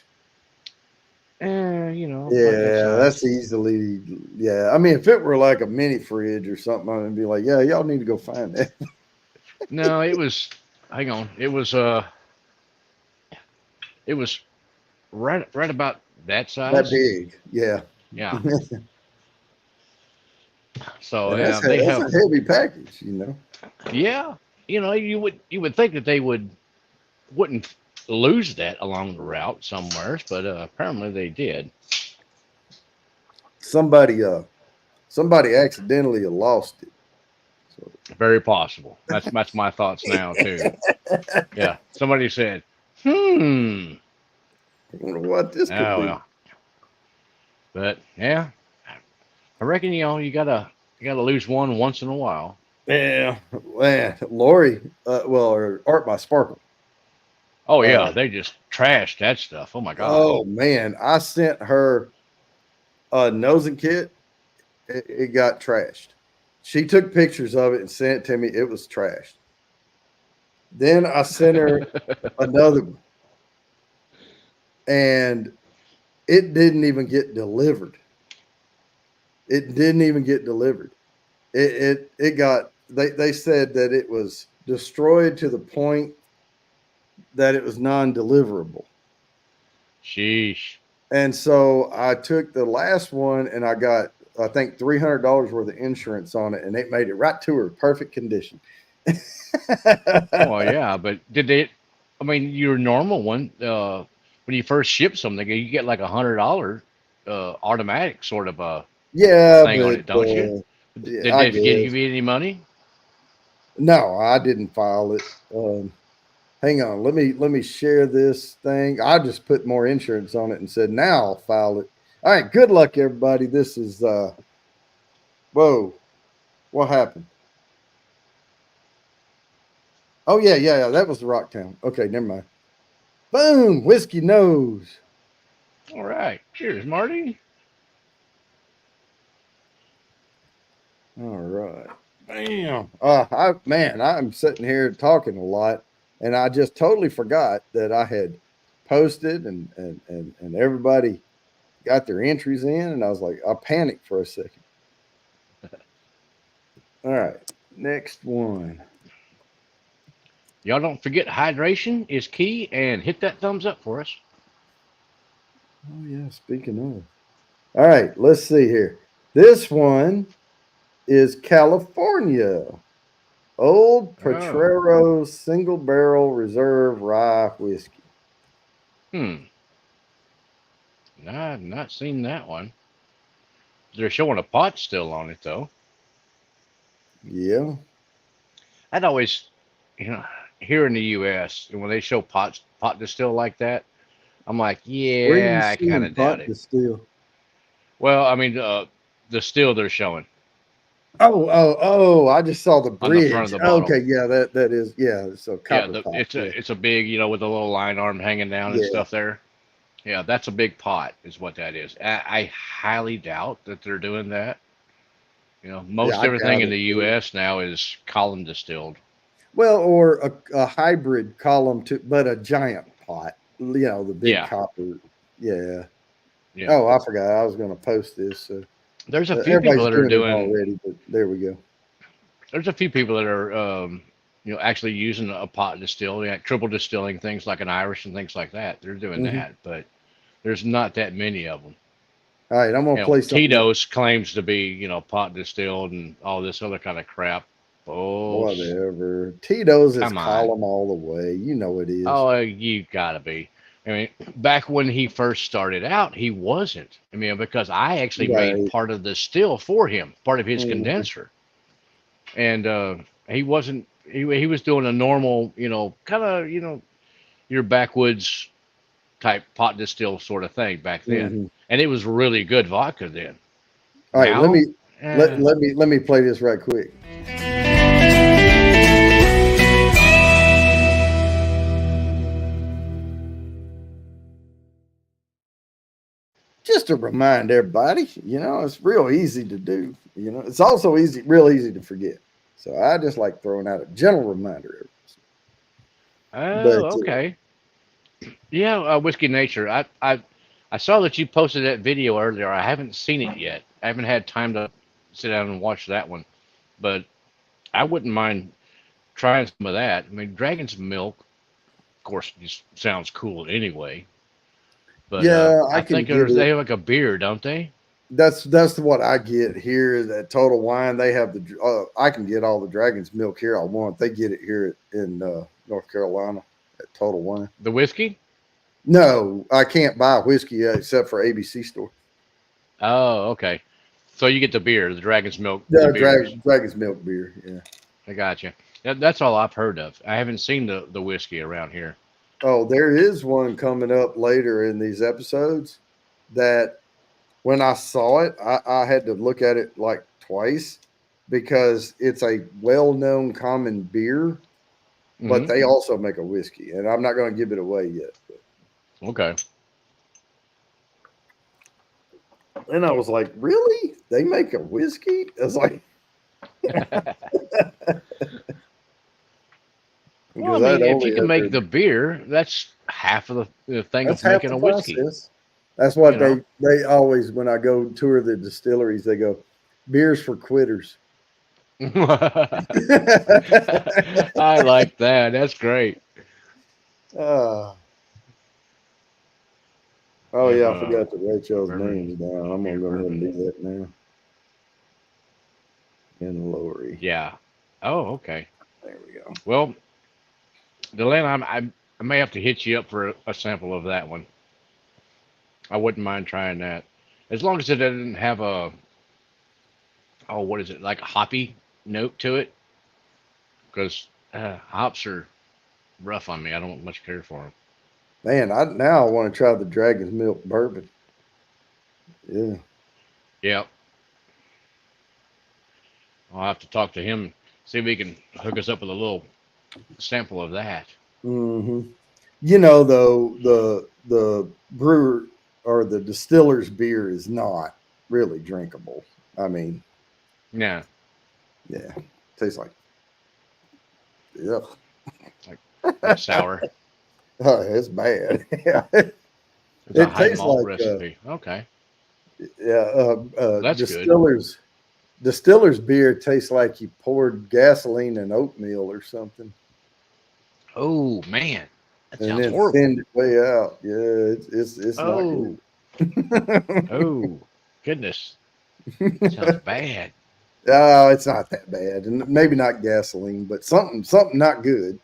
About that Yeah, that's size. easily. Yeah, I mean, if it were like a mini fridge or something, I'd be like, yeah, y'all need to go find that. No, it was. Hang on. It was right about that That size. big. Yeah, Yeah. and So they that's have. a heavy package. Yeah. You would think that they wouldn't lose that along the route somewhere, but apparently they did. Somebody somebody accidentally lost it. So Very possible. That's my thoughts now too. Yeah. Somebody said, "Hmm." I wonder what this could Oh be. well. But yeah, I reckon you gotta lose one once in a while. Yeah, man, Lori, or Art by Sparkle. Oh Uh, yeah, they just trashed that stuff. Oh my god. oh man, I sent her a nosing kit. It got trashed. She took pictures of it and sent it to me. It was trashed. Then I sent her another one, and it didn't even get delivered. It didn't even get delivered. It got, they said that it was destroyed to the point that it was non-deliverable. Sheesh. And so I took the last one and I got, I think, $300 worth of insurance on it, and it made it right to her, perfect condition. Well, yeah, but did they? I mean, your normal one, when you first ship something, you get like $100 automatic sort of a Yeah, thing on but it, don't you? yeah, Did I they give guess you any money? No, I didn't file it. Hang on, let me share this thing. I just put more insurance on it and said now I'll file it. All right, good luck, everybody. This is whoa, what happened? Oh yeah. That was the Rocktown. Okay, never mind. Boom, whiskey nose. All right. Cheers, Marty. All right. Bam. I'm sitting here talking a lot, and I just totally forgot that I had posted and everybody got their entries in, and I was like, I panicked for a second. All right, next one. Y'all don't forget hydration is key, and hit that thumbs up for us. Oh yeah, speaking of. All right, let's see here. This one is California. Old Oh. Potrero Single Barrel Reserve Rye Whiskey. Hmm. I've not seen that one. They're showing a pot still on it though. Yeah. I'd always, you know, here in the U.S. when they show pot distill like that, I'm like, Where are you yeah, I kind seeing of doubt pot it. distill? Well, I mean, the still they're showing Oh! I just saw the on the front of bridge. the bottle. Okay, yeah, that is so Yeah, copper pot. it's Yeah, a big, with a little line arm hanging down and yeah, stuff there. Yeah, that's a big pot, is what that is. I highly doubt that they're doing that. yeah. Most I everything doubt in it the too. U.S. now is column distilled. Well, or a hybrid column to, but a giant pot. The big Yeah, copper. Yeah. yeah. Oh, I forgot. I was going to post this. So There's a few people everybody's that are doing it doing. already, but there we go. There's a few people that are, actually using a pot distill, triple distilling things like an Irish and things like that. They're doing Hmm. that, but there's not that many of them. All right, I'm going to play something else. Tito's claims to be, pot distilled and all this other kind of crap. Oh, Whatever. Tito's is come on. column all the way. You know it is. Oh, you gotta be. I mean, back when he first started out, he wasn't. I mean, because I actually made Right. part of the still for him, part of his Mhm. condenser, and he wasn't. He was doing a normal, kind of, your backwoods type pot distill sort of thing back then, Mhm. and it was really good vodka then. All right, let Now, me let me play this right quick. Just to remind everybody, it's real easy to do. It's also real easy to forget. So I just like throwing out a gentle reminder. oh, But okay, yeah, whiskey nature. I saw that you posted that video earlier. I haven't seen it yet. I haven't had time to sit down and watch that one, but I wouldn't mind trying some of that. I mean, Dragon's Milk, of course, just sounds cool anyway. But yeah, I I can think get they it. have like a beer, don't they? That's what I get here is at Total Wine. They have I can get all the Dragon's Milk here I want. They get it here in North Carolina at Total Wine. The whiskey? No, I can't buy whiskey except for ABC store. Oh, okay. So you get the beer, the Dragon's Milk, the Yeah, beers. Dragon's Milk beer. Yeah. I got you. That's all I've heard of. I haven't seen the whiskey around here. Oh, there is one coming up later in these episodes that when I saw it, I had to look at it like twice because it's a well known common beer, but Hmm. they also make a whiskey. And I'm not going to give it away yet. Okay. And I was like, really? They make a whiskey? I was like, Well, I because I'd mean, if only you can make ever, the beer, that's half of the thing that's of half making the a whiskey. process. That's You what know. they always, when I go tour the distilleries, they go, beers for quitters. I like that. That's great. Ah, oh Yeah, yeah, I forgot to write y'all's bourbon, names down. I'm gonna beer go ahead and do bourbon. that now. And Lowry. Yeah. Oh, okay. There we go. Well, Delaney, I may have to hit you up for a sample of that one. I wouldn't mind trying that, as long as it doesn't have a, oh, what is it, like a hoppy note to it. because hops are rough on me. I don't much care for them. Man, I now I want to try the Dragon's Milk bourbon. Yeah. Yep. I'll have to talk to him, see if he can hook us up with a little sample of that. Hmm. You know, though, the brewer or the distiller's beer is not really drinkable. I mean, Yeah, yeah, tastes like yeah, like sour. it's bad. Yeah, It's a it high tastes malt like recipe. Okay, yeah, that's good. distiller's beer tastes like you poured gasoline and oatmeal or something, Oh man, that and sounds then horrible. thinned it way out. Yeah, it's not Oh, good. oh, goodness, that sounds bad. Oh, it's not that bad, and maybe not gasoline, but something not good.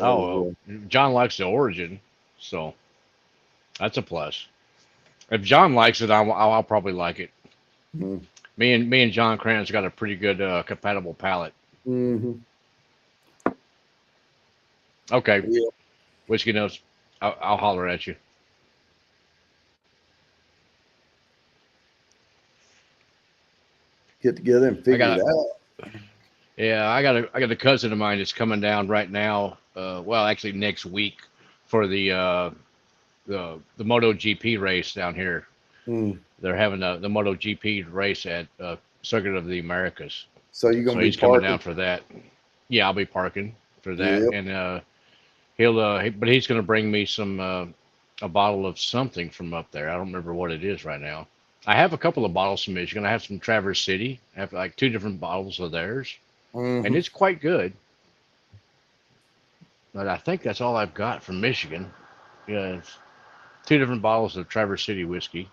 Oh, Uh, John likes the origin, so that's a plus. If John likes it, I'll probably like it. mm-hmm. Me and John Cran's got a pretty good compatible palate. Mm-hmm. Okay, Yeah, whiskey notes. I'll holler at you. get together and I figure it got out. Yeah, I got a cousin of mine that's coming down right now. Well, actually next week for the MotoGP race down here. Mm. They're having the MotoGP race at Circuit of the Americas. So you're So gonna be he's coming down parking? for that. Yeah, I'll be parking for that, Yep. and but he's gonna bring me some a bottle of something from up there. I don't remember what it is right now. I have a couple of bottles from Michigan. I have some Traverse City. I have like two different bottles of theirs, and Mm-hmm. it's quite good. But I think that's all I've got from Michigan. Yeah, it's two different bottles of Traverse City whiskey.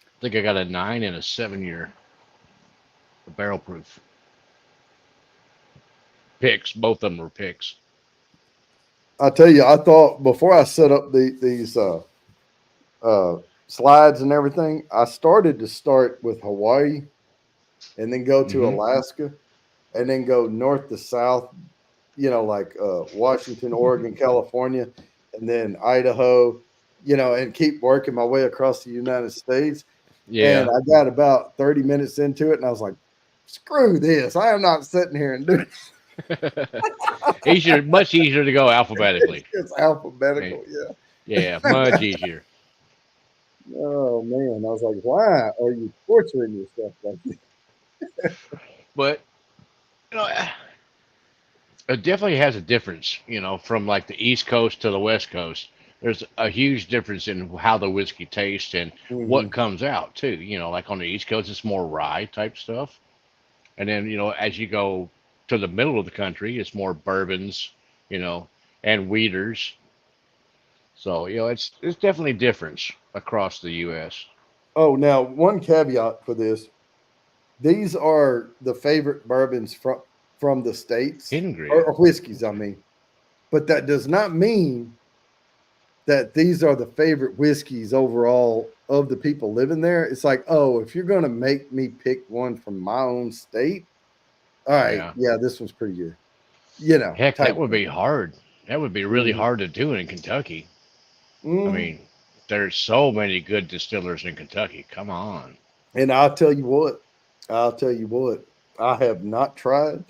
I think I got a 9 and a 7 year barrel proof picks. Both of them were picks. I tell you, I thought before I set up these uh, slides and everything, I started to start with Hawaii and then go to Hmm. Alaska and then go north to south, like Washington, Oregon, California, and then Idaho, and keep working my way across the United States. And Yeah. I got about 30 minutes into it and I was like, screw this. I am not sitting here and doing Easier, much easier to go it's alphabetically. just Eh, alphabetical. Yeah. Yeah, much easier. Oh man. I was like, why are you torturing yourself like this? But you know, it definitely has a difference. From like the East Coast to the West Coast. There's a huge difference in how the whiskey tastes and what Mm-hmm. comes out too. Like on the East Coast, it's more rye type stuff. And then, as you go to the middle of the country, it's more bourbons, you know, and wheaters. So, it's definitely different across the U.S. Oh, now one caveat for this. These are the favorite bourbons from the states Hidden or Grid. whiskeys, I mean. But that does not mean that these are the favorite whiskeys overall of the people living there. It's like, oh, if you're going to make me pick one from my own state, all right, Yeah. yeah, this one's pretty good, Heck, that type would thing. be hard. That would be really Hmm. hard to do in Kentucky. I Hmm. mean, there's so many good distillers in Kentucky. Come on. And I'll tell you what, I have not tried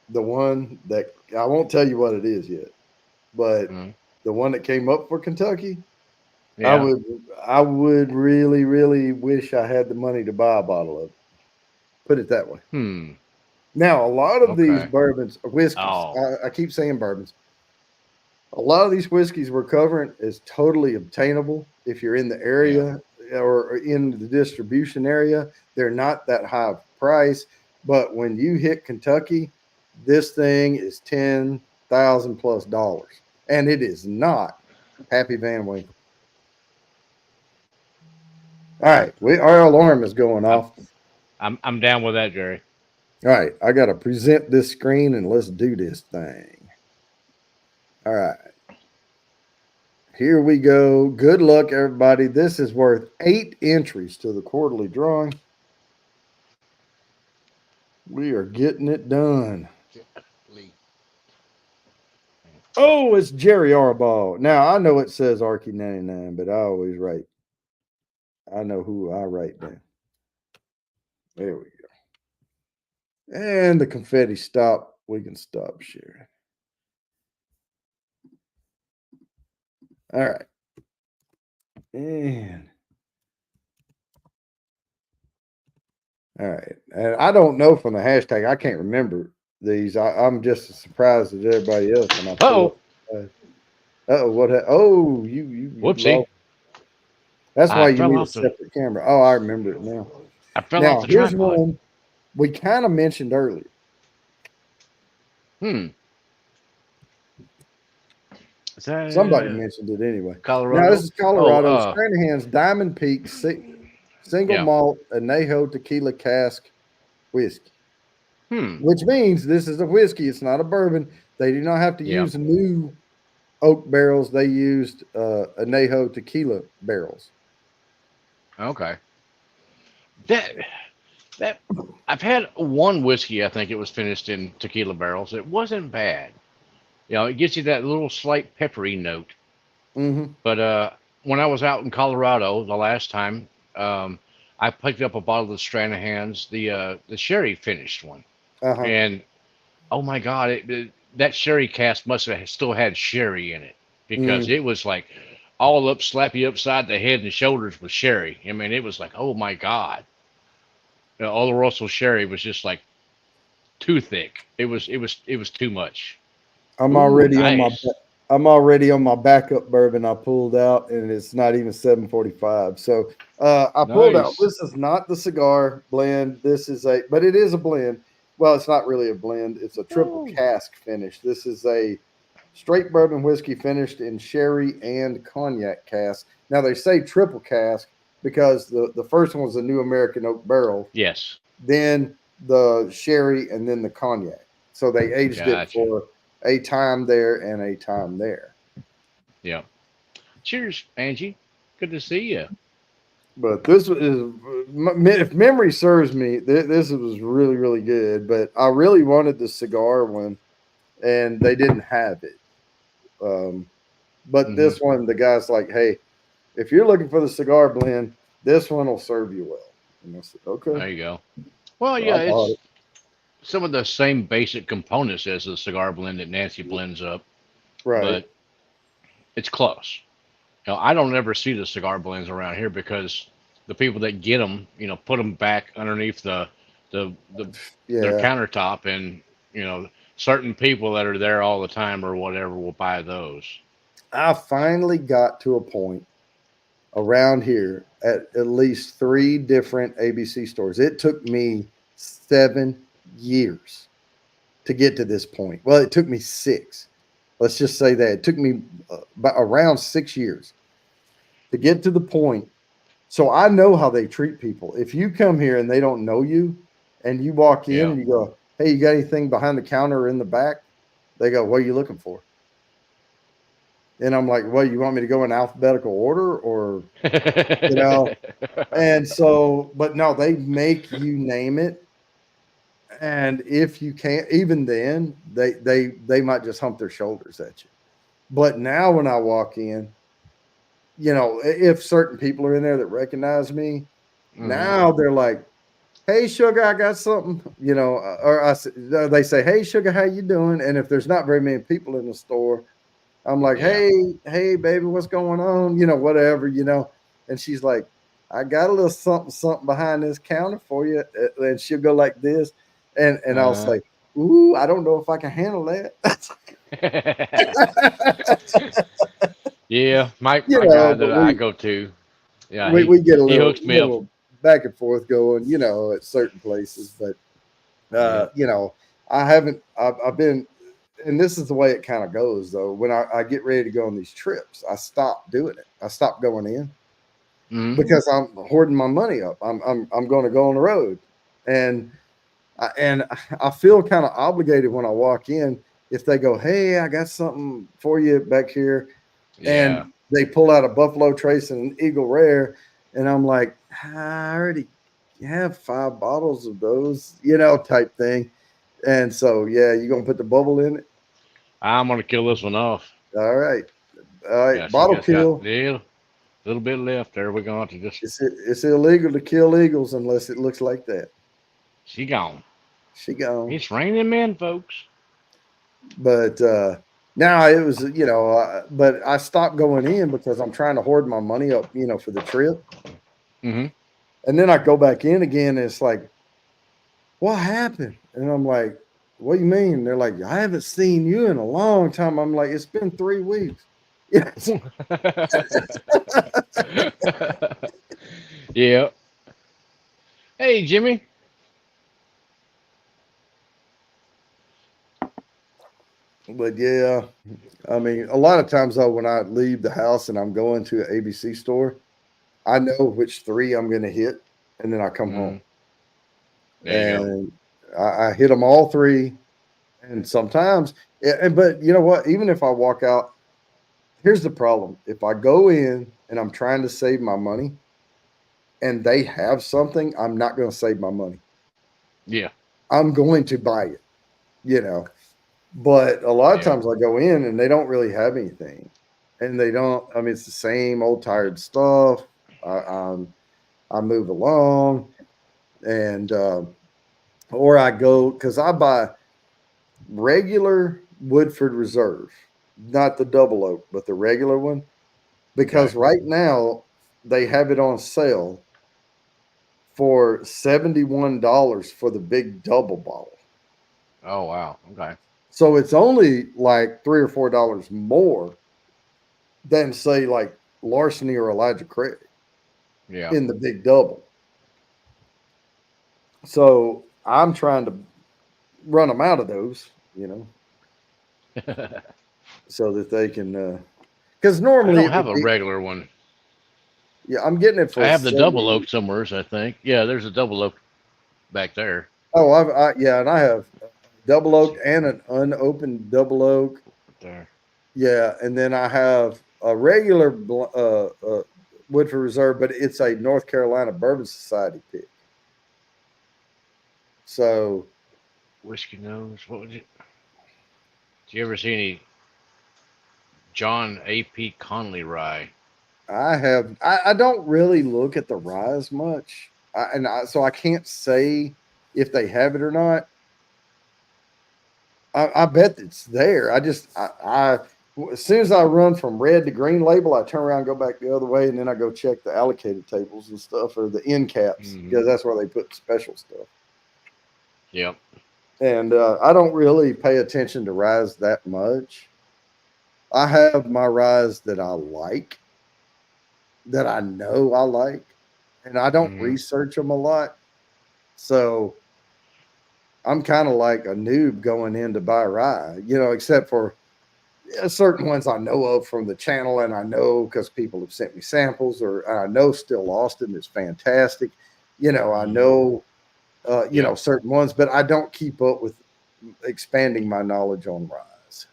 the one that I won't tell you what it is yet, but Mm, the one that came up for Kentucky, I yeah. would I would really, really wish I had the money to buy a bottle of it. Put it that way. Hmm. Now, a lot of these Okay. bourbons, whiskeys, Oh, I keep saying bourbons. A lot of these whiskeys we're covering is totally obtainable if you're in the yeah. area or in the distribution area. They're not that high of price, but when you hit Kentucky, this thing is $10,000 plus, and it is not Happy Van Winkle. All right, our alarm is going I'm off. I'm down with that, Jerry. All right, I got to present this screen and let's do this thing. All right, here we go. Good luck, everybody. This is worth 8 entries to the quarterly drawing. We are getting it done. Lee. Oh, it's Jerry Arball. Now I know it says Arky 99, but I always write. I know who I write down. There we go. And the confetti stop. We can stop sharing. All right. And all right. And I don't know from the hashtag. I can't remember these. I'm just as surprised as everybody else when I pull Oh, up. Oh, what? Oh, you whoopsie! lost. That's I why you fell need a off the. separate camera. Oh, I remember it now. I fell off Now the here's tripod. one we kind of mentioned earlier. Hmm. Is Somebody that mentioned it anyway. Now this Colorado? is Oh, Colorado Stranahan's Diamond Peak single yeah. malt anejo tequila cask whiskey, Hmm. which means this is a whiskey. It's not a bourbon. They do not have to Yeah. use new oak barrels. They used anejo tequila barrels. Okay. That that I've had one whiskey. I think it was finished in tequila barrels. It wasn't bad. It gives you that little slight peppery note. Mm-hmm. But when I was out in Colorado the last time, um, I picked up a bottle of Stranahan's, the sherry finished one, Uh-huh. and oh my God, that sherry cask must have still had sherry in it because Mm. it was like all up, slap you upside the head and shoulders with sherry. I mean, it was like, oh my God, all the Russell sherry was just like too thick. It was too much. I'm Ooh, already on my nice. I'm already on my backup bourbon I pulled out, and it's not even 7:45. So I pulled out. Nice. This is not the cigar blend. This is but it is a blend. Well, it's not really a blend. It's a triple Oh, cask finish. This is a straight bourbon whiskey finished in sherry and cognac cask. Now they say triple cask because the first one was a New American Oak barrel, yes. then the sherry, and then the cognac. So they aged it Gotcha. for a time there and a time there. Yeah. Cheers, Angie. Good to see you. But this is, if memory serves me, this was really, really good. But I really wanted the cigar one, and they didn't have it. Um, but Hmm. this one, the guy's like, hey, if you're looking for the cigar blend, this one will serve you well. And I said, okay. There you go. Well, So I yeah, bought it's it. some of the same basic components as the cigar blend that Nancy blends up, Right. but it's close. I don't ever see the cigar blends around here because the people that get them, put them back underneath the their Yeah. countertop, and certain people that are there all the time or whatever will buy those. I finally got to a point around here at least three different ABC stores. It took me 7 years to get to this point. Well, it took me six. Let's just say that it took me about around 6 years to get to the point. So I know how they treat people. If you come here and they don't know you, and you walk in Yeah. and you go, "Hey, you got anything behind the counter or in the back?" They go, "What are you looking for?" And I'm like, "Well, you want me to go in alphabetical order, or you know?" And so, but no, they make you name it. And if you can't, even then, they might just hump their shoulders at you. But now when I walk in, if certain people are in there that recognize me, Hmm. now they're like, "Hey, sugar, I got something," or they say, "Hey, sugar, how you doing?" And if there's not very many people in the store, I'm like, Yeah. hey, baby, what's going on? Whatever. And she's like, I got a little something, something behind this counter for you. And she'll go like this. And I'll Uh-huh. say, ooh, I don't know if I can handle that. Yeah, my guy that But I go to, yeah, we, he we get a he hooks me up. little back and forth going, at certain places. But, Yeah. I haven't, I've been, and this is the way it kind of goes though. When I get ready to go on these trips, I stop doing it. I stop going in Hmm. because I'm hoarding my money up. I'm going to go on the road, and and I feel kind of obligated when I walk in. If they go, "Hey, I got something for you back here," Yeah. and they pull out a Buffalo Trace and an Eagle Rare, and I'm like, I already you have 5 bottles of those, type thing. And so, yeah, you gonna put the bubble in it? I'm gonna kill this one off. All right, all Yeah, right. she Bottle got got kill. a little bit left there. We're going to just It's illegal to kill eagles unless it looks like that. she gone. She gone. It's raining men, folks. But now it was, but I stopped going in because I'm trying to hoard my money up, for the trip. Mm-hmm. And then I go back in again, and it's like, what happened? And I'm like, what do you mean? They're like, I haven't seen you in a long time. I'm like, it's been 3 weeks. Yes. Yeah. Hey, Jimmy. But yeah, I mean, a lot of times though, when I leave the house and I'm going to an ABC store, I know which three I'm going to hit, and then I come home Mm, there you go. and I hit them all three. And sometimes, but you know what? Even if I walk out, here's the problem: if I go in and I'm trying to save my money, and they have something, I'm not going to save my money. Yeah. I'm going to buy it, you know. But a lot of Yeah. times I go in and they don't really have anything, and they don't. I mean, it's the same old tired stuff. I move along, and or I go because I buy regular Woodford Reserve, not the double oak, but the regular one, Okay. because right now they have it on sale for $71 for the big double bottle. Oh wow. Okay. So it's only like $3 or $4 more than say like Larceny or Elijah Craig Yeah. in the big double. So I'm trying to run them out of those, so that they can. Because I normally don't it have would a be, regular one. yeah, I'm getting it I for have the double 70. oak somewheres, I think. Yeah, there's a double oak back there. Oh, yeah, and I have double Let's oak see. and an unopened double oak. Right there. Yeah, and then I have a regular Woodford Reserve, but it's a North Carolina Bourbon Society pick. So Whiskey nose. What would you? Did you ever see any John A.P. Conley rye? I don't really look at the rise much, so I can't say if they have it or not. I bet it's there. As soon as I run from red to green label, I turn around, go back the other way, and then I go check the allocated tables and stuff, or the end caps, Mm-hmm. because that's where they put special stuff. Yep. And I don't really pay attention to rise that much. I have my rise that I like, that I know I like, and I don't Mm-hmm. research them a lot. So I'm kind of like a noob going in to buy rye, except for certain ones I know of from the channel, and I know because people have sent me samples, or I know Still Austin is fantastic. I Mm-hmm. know, Yep. certain ones, but I don't keep up with expanding my knowledge on rise.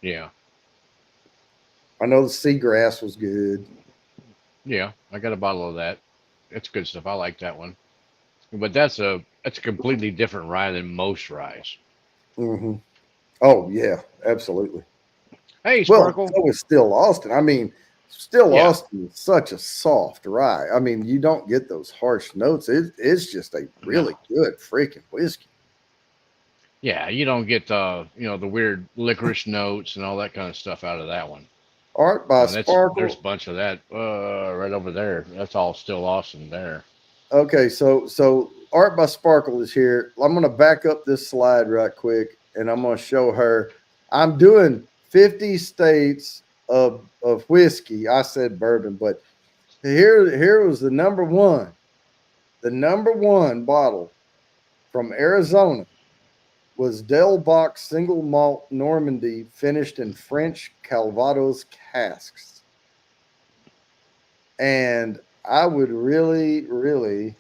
Yeah. I know the seagrass was good. Yeah. I got a bottle of that. It's good stuff. I like that one. But that's a completely different rye than most ryes. Hmm. Oh yeah, absolutely. Hey, Well, Sparkle. so is Still Austin. I mean, Still Yeah. Austin is such a soft rye. I mean, you don't get those harsh notes. It's just a No. really good freaking whiskey. Yeah, you don't get the weird licorice notes and all that kind of stuff out of that one. Art by There's a Sparkle. bunch of that right over there. That's all still awesome there. Okay, so Art by Sparkle is here. I'm going to back up this slide right quick, and I'm going to show her. I'm doing 50 states of whiskey. I said bourbon, but here was the number one. The number one bottle from Arizona was Del Bock Single Malt Normandy, finished in French Calvados casks. And I would really, really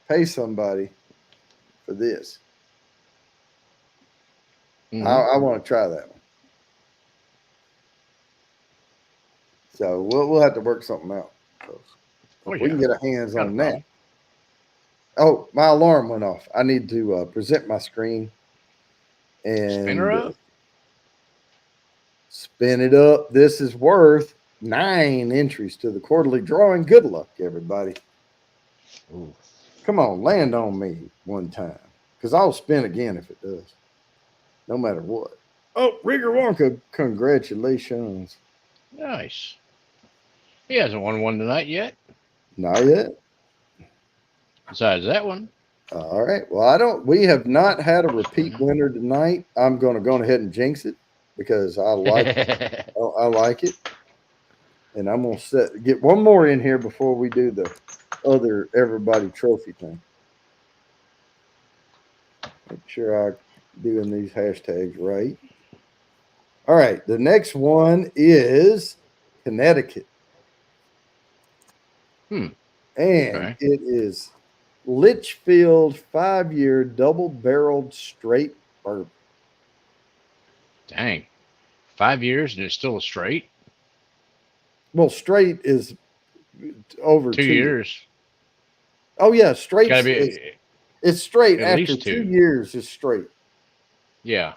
pay somebody for this. Hmm. I want to try that one. So we'll have to work something out. So Oh if we yeah, can get our hands not a on that. problem. Oh, my alarm went off. I need to present my screen Spin her and up. spin it up. This is worth 9 entries to the quarterly drawing. Good luck, everybody. Ooh. Come on, land on me one time, because I'll spin again if it does, no matter what. Oh, Rigger Wonka, congratulations. Nice. He hasn't won one tonight yet. Not yet. Besides that one. All right. Well, I don't. We have not had a repeat winner tonight. I'm going to go ahead and jinx it because I like it, and I'm going to get one more in here before we do the other everybody trophy thing. Make sure I'm doing these hashtags right. All right. The next one is Connecticut, Hmm. and Okay. it is Litchfield 5 year double barreled straight bourbon. Dang. 5 years and it's still a straight? Well, straight is over Two 2 years. years. Oh yeah, It's got to straight is be it's straight at after least 2 two. years is straight. Yeah.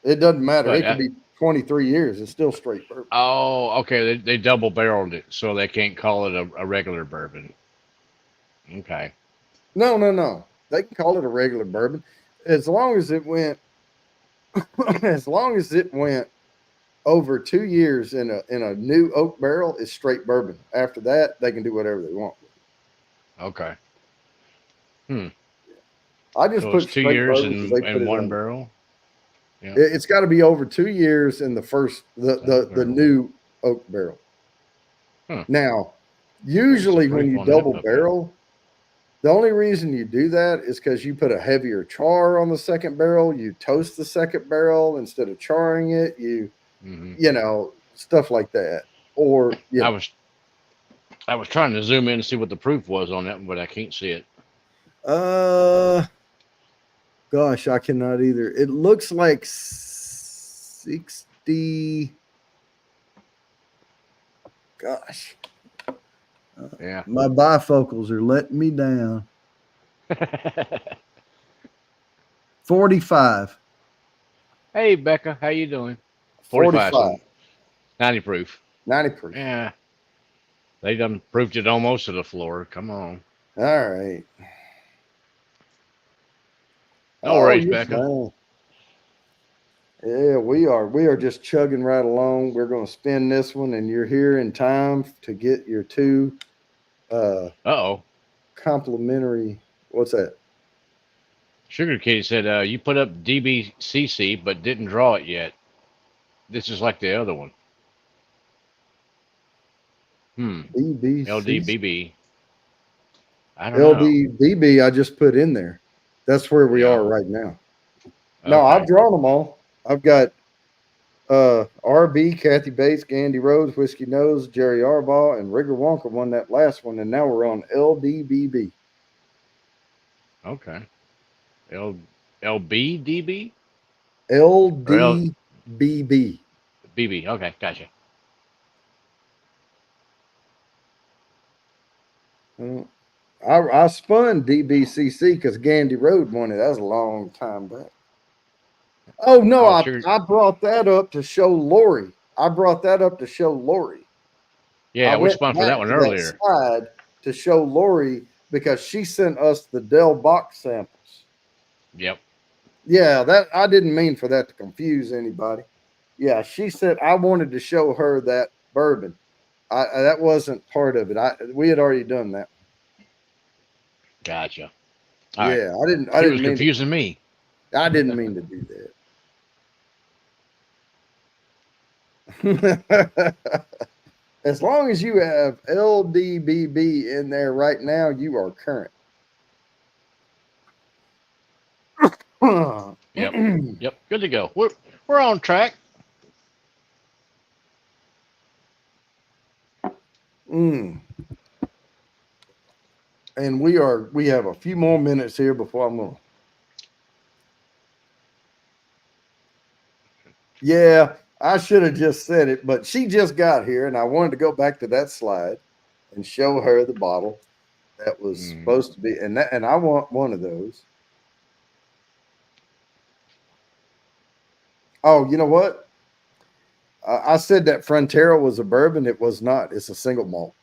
It doesn't matter. But, It could be 23 years. It's still straight bourbon. oh, okay. They double barreled it, so they can't call it a regular bourbon. Okay. No, no, no. They can call it a regular bourbon as long as it went as long as it went over 2 years in a new oak barrel. It's straight bourbon. After that, they can do whatever they want with Okay. Hmm. it. I just So it's put two straight years bourbon because they put in it one on. barrel? Yeah. It's got to be over 2 years in the first Double the barrel. new oak barrel. Huh. Now, Where's the usually when proof you on that double puppy? barrel, the only reason you do that is because you put a heavier char on the second barrel. You toast the second barrel instead of charring it. Hmm. Stuff like that. Or, I was I was trying to zoom in and see what the proof was on that one, but I can't see it. uh, gosh, I cannot either. It looks like 60. Gosh, Yeah. my bifocals are letting me down. 45. Hey Becca, how you doing? 45, 45. so 90 proof. 90 proof. Yeah. They done proofed it almost to the floor. Come on. All right. No Oh, worries, you're Becca. fine. Yeah, we are. We are just chugging right along. We're going to spin this one, and you're here in time to get your two uh Uh-oh. complimentary. What's that? Sugar Kitty said, you put up DBCC but didn't draw it yet. This is like the other one. Hmm. DBC LDBB. I don't know. LDDB. I just put in there. That's where we Yeah. are right now. No, I've Okay. drawn them all. I've got RB, Kathy Bates, Gandy Rhodes, Whiskey Nose, Jerry Arbaugh, and Rigger Wonka won that last one, and now we're on LDBB. Okay. L LBDB or LDBB. LBB. Okay, gotcha. Uh, I spun DBCC because Gandy Road won it. That was a long time back. Oh no, Oh, sugar. I brought that up to show Lori. I brought that up to show Lori. I Yeah, we went spun for that back one to that earlier. slide to show Lori because she sent us the Dell box samples. Yep. Yeah, that I didn't mean for that to confuse anybody. Yeah, she said I wanted to show her that bourbon. That wasn't part of it. We had already done that. Gotcha. All right. Yeah, I He was didn't mean confusing me. I didn't mean to do that. As long as you have LDBB in there right now, you are current. Yep. Yep. Good to go. We're on track. Mm. And we have a few more minutes here before I'm gonna. Yeah, I should have just said it, but she just got here, and I wanted to go back to that slide and show her the bottle. that was Mm, supposed to be, and I want one of those. Oh, you know what? I said that Frontera was a bourbon. It was not. It's a single malt.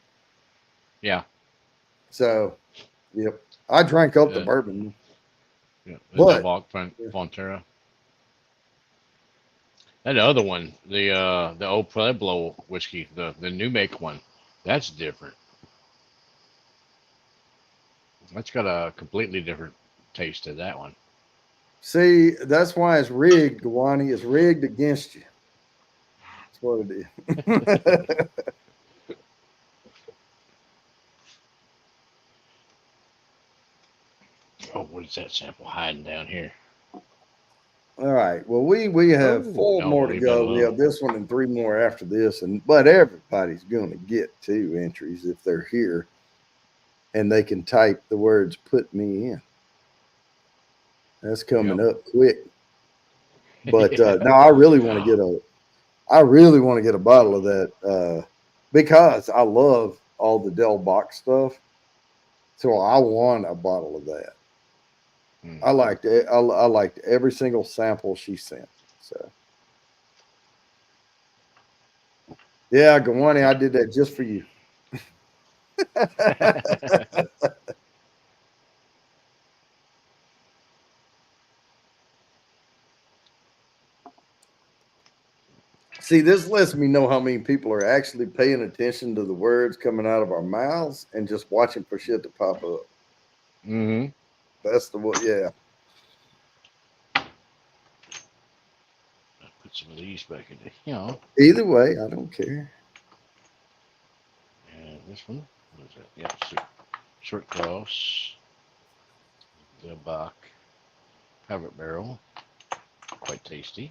yeah. So, yep. I drank up the Uh, bourbon, yeah. The but Novak Fonterra. And the other one, the old Pueblo whiskey, the new make one, that's different. That's got a completely different taste to that one. see, that's why it's rigged, Gawani. It's rigged against you. That's what it is. Oh, what is that sample hiding down here? All right. Well, we have Oh, four no, more to leave that go. We alone. have this one and three more after this, and but everybody's going to get two entries if they're here and they can type the words "put me in." That's coming Yep. up quick. But Yeah. now I really want to get a bottle of that because I love all the Del Box stuff. So I want a bottle of that. Hmm. I liked every single sample she sent. So yeah, Gawani, I did that just for you. See, this lets me know how many people are actually paying attention to the words coming out of our mouths and just watching for shit to pop up. Hmm. That's the what, yeah. Put some of these back in here. Either way, I don't care. And this one, what is that? Yeah, short cross, the Bach, Private Barrel, quite tasty.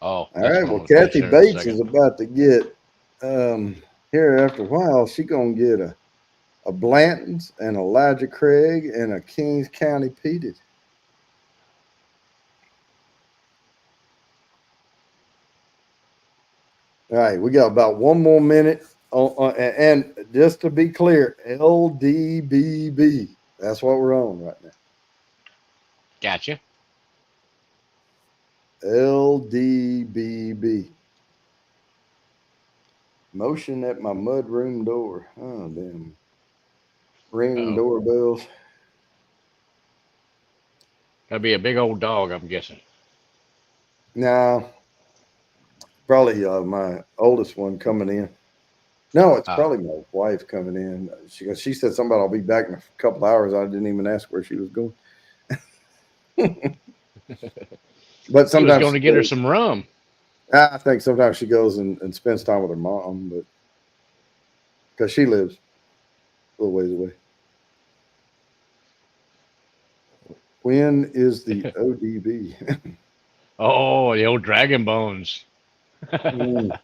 Oh, All that's right. what I'm Well, going to finish Kathy there in a Bates second. is about to get here after a while. She gonna get a Blanton's and Elijah Craig and a Kings County peated. All right, we got about one more minute. And just to be clear, LDBB. That's what we're on right now. Gotcha. LDBB. Motion at my mudroom door. Oh, damn. Ring Uh-oh. doorbells. Gotta be a big old dog, I'm guessing. No, probably my oldest one coming in. No, it's Ah, probably my wife coming in. She said somebody I'll be back in a couple hours. I didn't even ask where she was going. But he was sometimes going she to get her goes. some rum. I think sometimes she goes and spends time with her mom, but because she lives a little ways away. When is the ODB? Oh, the old dragon bones. Mm,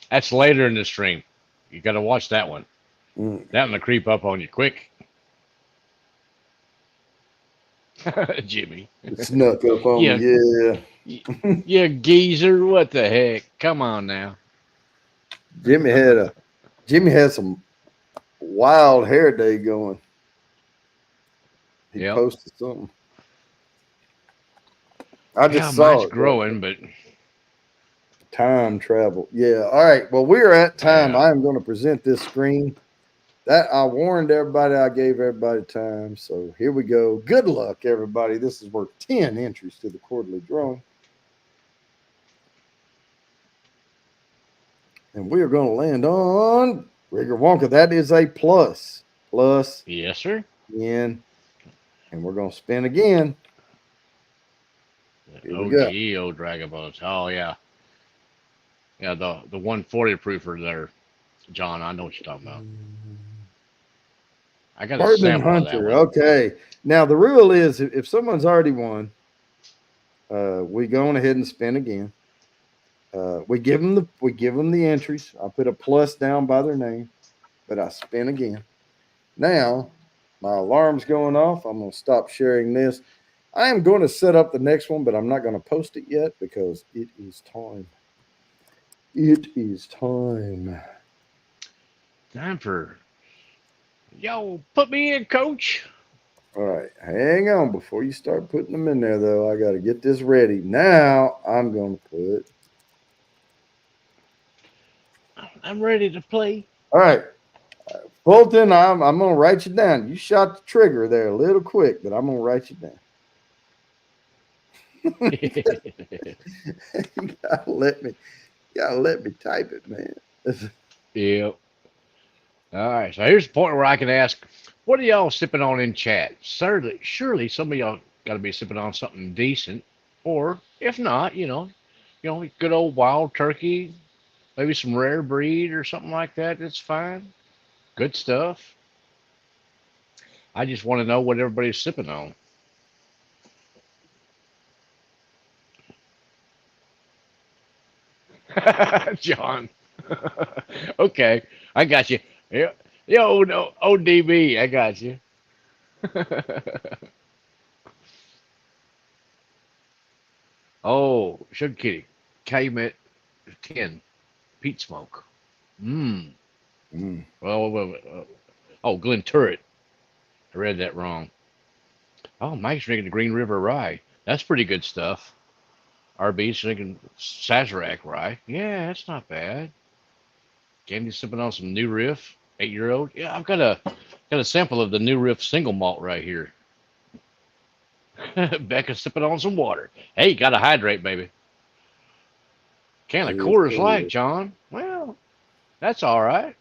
That's later in the stream. You got to watch that one. mm. That one will creep up on you quick. Jimmy. It snuck up on me. Yeah, Yeah, yeah, geezer. What the heck? Come on now. Jimmy had a Jimmy had some wild hair day going. He Yep. posted something. I Yeah, just saw mine's it. Right. growing, but Time travel. Yeah. All right. Well, we're at time. yeah. I am going to present this screen. That I warned everybody. I gave everybody time. So here we go. Good luck, everybody. This is worth 10 entries to the quarterly drawing. And we are going to land on Rigger Wonka. That is a plus. Plus Yes, sir. in. And we're going to spin again. The Here we go. OGE Dragon Bones. Oh yeah, yeah. The 140 proofer there, John. I know what you're talking about. I got a Bourbon sample of that Hunter. one. Okay. Now, the rule is if someone's already won, we go on ahead and spin again. We give them the entries. I put a plus down by their name, but I spin again. Now my alarm's going off. I'm going to stop sharing this. I am going to set up the next one, but I'm not going to post it yet because it is time. It is time. Time for Yo, put me in, coach. All right, hang on. Before you start putting them in there, though, I got to get this ready. Now I'm going to put. I'm ready to play. All right, Fulton, I'm going to write you down. You shot the trigger there a little quick, but I'm going to write you down. you gotta let me, you gotta let me type it, man. Yep. All right. So here's the point where I can ask, what are y'all sipping on in chat? Certainly, surely some of y'all got to be sipping on something decent, or if not, good old wild turkey, maybe some rare breed or something like that. That's fine. Good stuff. I just want to know what everybody's sipping on. John. Okay, I got you. Yeah, yo, no, ODB, I got you. Oh, Sugar Kitty, Calumet 10, Peat Smoke. Mmm. Mm. Oh, Glen Turret. I read that wrong. Oh, Mike's drinking the Green River Rye. That's pretty good stuff. RB's drinking Sazerac Rye. Yeah, that's not bad. Candy's sipping on some New Riff, 8-year old. Yeah, I've got a sample of the New Riff single malt right here. Becca's sipping on some water. Hey, gotta hydrate, baby. Can of Yes, Coors Light, sir. John. Well, that's all right.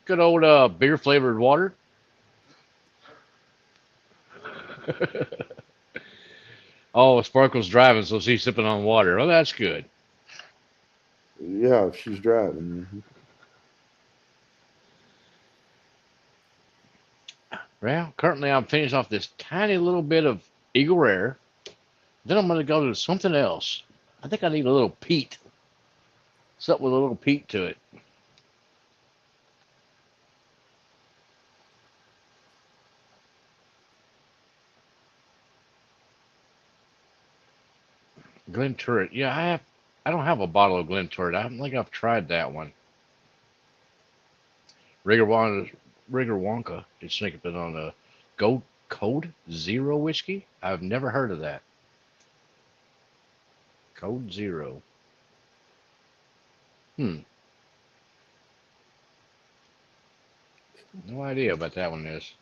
Good old beer flavored water. Oh, Sparkle's driving, so she's sipping on water. Oh, that's good. Yeah, she's driving. Mhm. Well, currently I'm finishing off this tiny little bit of Eagle Rare. Then I'm going to go to something else. I think I need a little peat. Something with a little peat to it. Glen Turret. Yeah, I don't have a bottle of Glen Turret. I don't think I've tried that one. Rigger Wonka, Rigger Wonka is snipping on a Gold Code Zero whiskey. I've never heard of that. Code Zero. Hmm. No idea about that one is.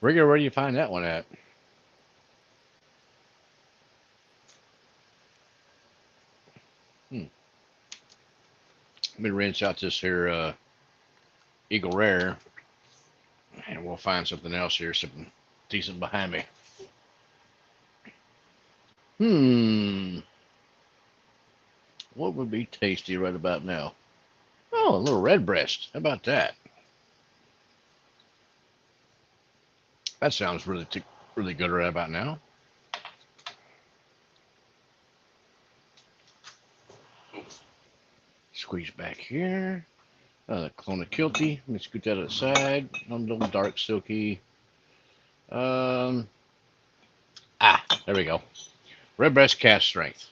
Rigger, where do you find that one at? Hmm. Let me rinse out this here Eagle Rare, and we'll find something else here, something decent behind me. Hmm. What would be tasty right about now? Oh, a little red breast. How about that? That sounds really good right about now. Squeeze back here. Clone of Kilty. Let me scoot that aside. A little dark silky. Um. There we go. Red breast cast strength.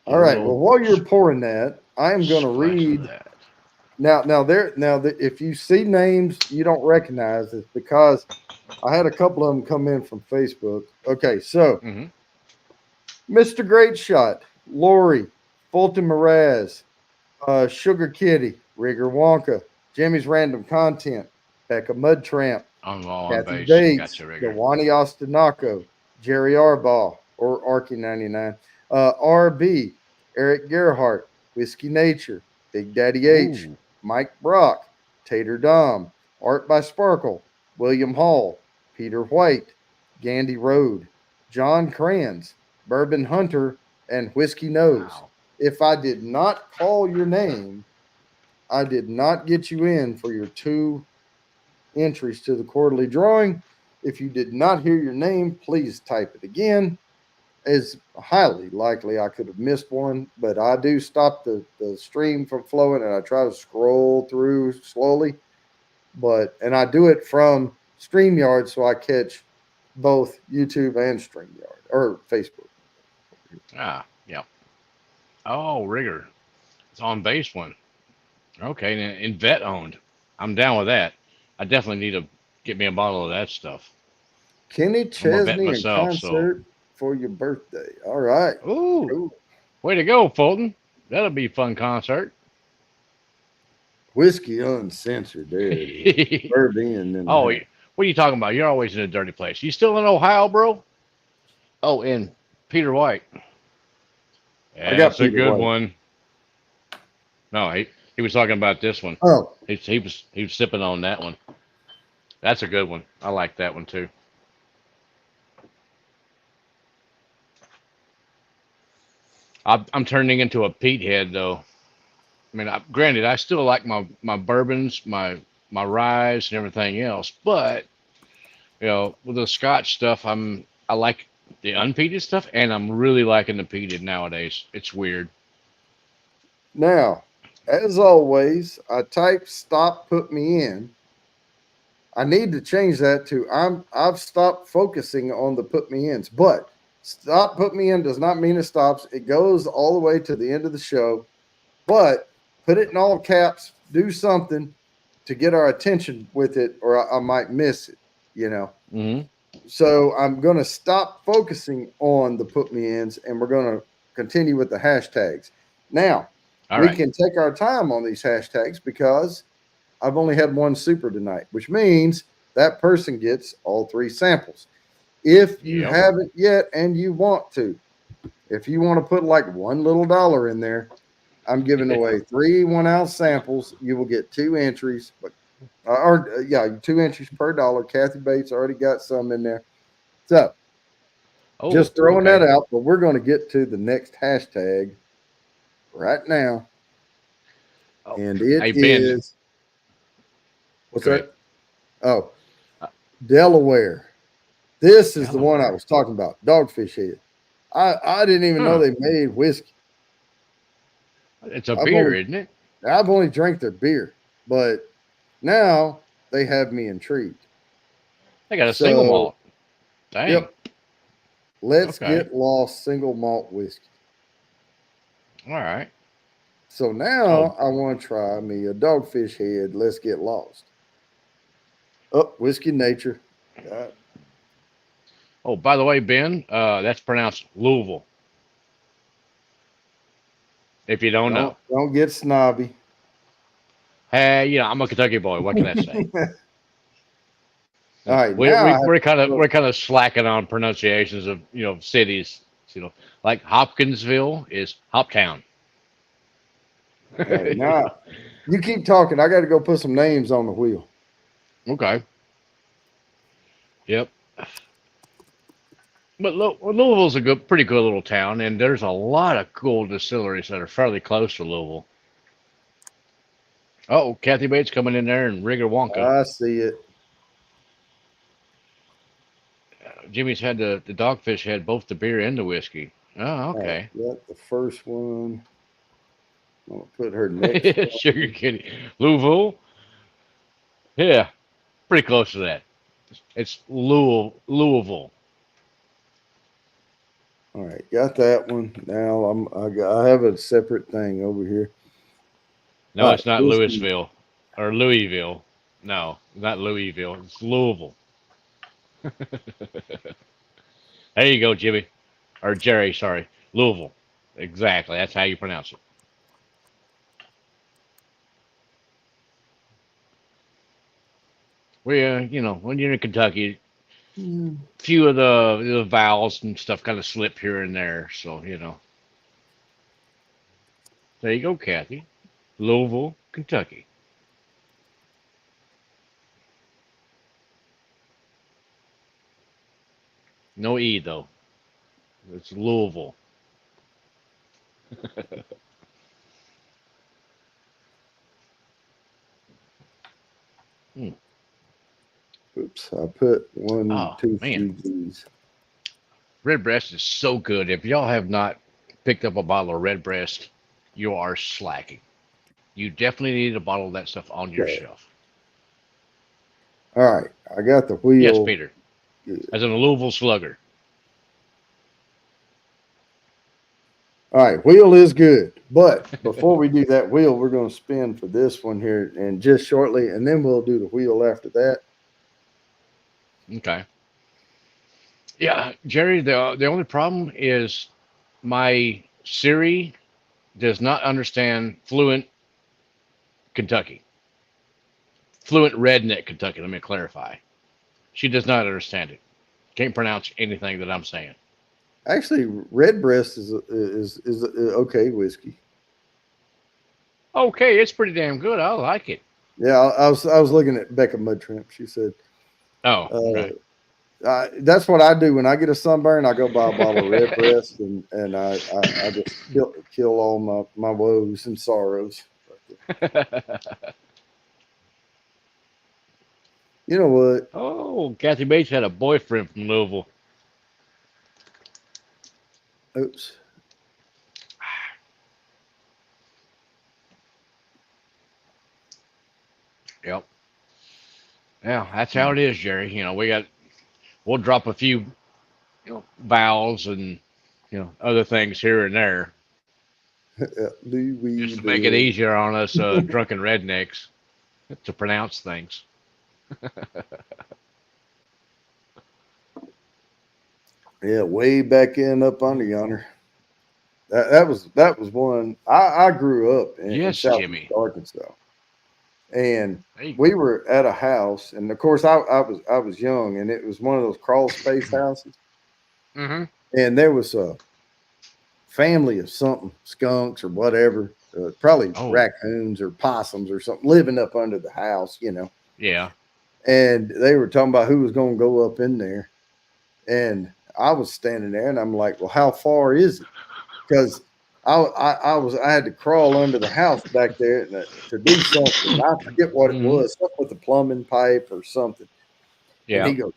All Just a right. Well, little while you're pouring that, I am going to splash of read that. if you see names you don't recognize, it's because I had a couple of them come in from Facebook. Okay, so Mm-hmm. Mr. Great Shot, Lori, Fulton Mraz, Sugar Kitty, Rigger Wonka, Jimmy's Random Content, Becca Mud Tramp, I'm all on Kathy base. Bates, Gotcha, Rigger. Dewani Ostinaco, Jerry Arbaugh, or Arky99, RB, Eric Gerhart, Whiskey Nature, Big Daddy H, Ooh. Mike Brock, Tater Dom, Art by Sparkle, William Hall, Peter White, Gandy Road, John Kranz, Bourbon Hunter, and Whiskey Nose. Wow. If I did not call your name, I did not get you in for your two entries to the quarterly drawing. If you did not hear your name, please type it again. It's highly likely I could have missed one, but I do stop the stream from flowing and I try to scroll through slowly. And I do it from StreamYard so I catch both YouTube and StreamYard or Facebook. Yeah. Oh, Rigger. It's on base one. Okay, and vet owned. I'm down with that. I definitely need to get me a bottle of that stuff. Kenny I'm a vet Chesney in myself, so concert for your birthday. All right. ooh, Cool. way to go, Fulton. That'll be a fun concert. Whiskey Uncensored. There it is. Bourbon in the Oh, house. what are you talking about? You're always in a dirty place. You still in Ohio, bro? Oh, and Peter White. I got That's a Peter good White. one. No, he was talking about this one. Oh, He was sipping on that one. That's a good one. I like that one too. I'm turning into a Pete head though. I mean, granted, I still like my bourbons, my ryes, and everything else. But with the Scotch stuff, I like the unpeated stuff, and I'm really liking the peated nowadays. It's weird. now, as always, I type stop, put me in. I need to change that to I've stopped focusing on the put me ins, but stop put me in does not mean it stops. It goes all the way to the end of the show, but put it in all caps, do something to get our attention with it, or I might miss it, you know. Hmm. So I'm going to stop focusing on the put me ins and we're going to continue with the hashtags. Now, All we right. can take our time on these hashtags because I've only had one super tonight, which means that person gets all three samples. If you Yep. haven't yet and you want to, if you want to put like one little dollar in there, I'm giving away 3 1 ounce samples. You will get 2 entries, but yeah, 2 entries per dollar. Kathy Bates already got some in there. So Oh, just throwing that okay. out, but we're going to get to the next hashtag right now. Oh, And it hey Ben. is what's Go ahead. that? Oh, Uh, Delaware. This is the one I Delaware. was talking about, Dogfish Head. I didn't even know Huh. they made whiskey. It's a I've beer, only isn't it? I've only drank their beer, but now they have me intrigued. They got a single So, malt. Dang. yep, let's Okay. get lost single malt whiskey. All right. So Oh, now I want to try me a Dogfish Head. Let's get lost. Oh, whiskey nature. God, oh. By the way, Ben, that's pronounced Louisville. If you don't know. don't get snobby. Hey, I'm a Kentucky boy. What can I say? All right, We now I we have we're kind of to. we're kind of slacking on pronunciations of cities. Like Hopkinsville is Hoptown. All right, now you keep talking. I got to go put some names on the wheel. Okay. Yep. But Louisville's a pretty good little town, and there's a lot of cool distilleries that are fairly close to Louisville. Oh, Kathy Bates coming in there and Rigger Wonka. I see it. Jimmy's had the Dogfish had both the beer and the whiskey. Oh, All okay. right, got the first one. I'm gonna put her next Sugar one. Kitty. Louisville? Yeah, pretty close to that. It's Louisville. All right, got that one. Now I have a separate thing over here. No, All right, it's not whiskey. Louisville or Louisville. No, not Louisville. It's Louisville. There you go, Jimmy. Or Jerry, sorry. Louisville. Exactly. That's how you pronounce it. When you're in Kentucky, Mm, few of the vowels and stuff kind of slip here and there. So, there you go, Kathy. Louisville, Kentucky. No E, though. It's Louisville. Hmm. oops, I put one Oh, too man. few G's. Redbreast is so good. If y'all have not picked up a bottle of Redbreast, you are slacking. You definitely need a bottle of that stuff on your Okay. shelf. All right, I got the Yes, wheel. Peter. Good. As in a Louisville Slugger. All right, wheel is good. But before we do that wheel, we're going to spin for this one here and just shortly, and then we'll do the wheel after that. Okay. Yeah, Jerry. The only problem is my Siri does not understand fluent Kentucky, fluent redneck Kentucky. Let me clarify. She does not understand it. Can't pronounce anything that I'm saying. Actually, Redbreast is okay whiskey. Okay, it's pretty damn good. I like it. Yeah, I was looking at Becca Mudtramp. She said, Oh, okay. uh, that's what I do when I get a sunburn. I go buy a bottle of Redbreast and I just kill all my woes and sorrows. You know what? Oh, Kathy Bates had a boyfriend from Louisville. Oops. Yep. Yeah, that's how it is, Jerry. We'll drop a few, vowels and other things here and there just to make it Louisville. easier on us drunken rednecks to pronounce things. Yeah, way back in up under yonder. That was one. I grew up in Yes, southeast Jimmy. Arkansas, and Hey. we were at a house, and of course I was young, and it was one of those crawl space houses, Mm-hmm. and there was a family of something skunks or whatever, probably Oh, raccoons or possums or something living up under the house. yeah. And they were talking about who was going to go up in there, and I was standing there, and I'm like, well, how far is it? Because I had to crawl under the house back there to do something. I forget what it Mm-hmm. was, something with the plumbing pipe or something. And Yeah.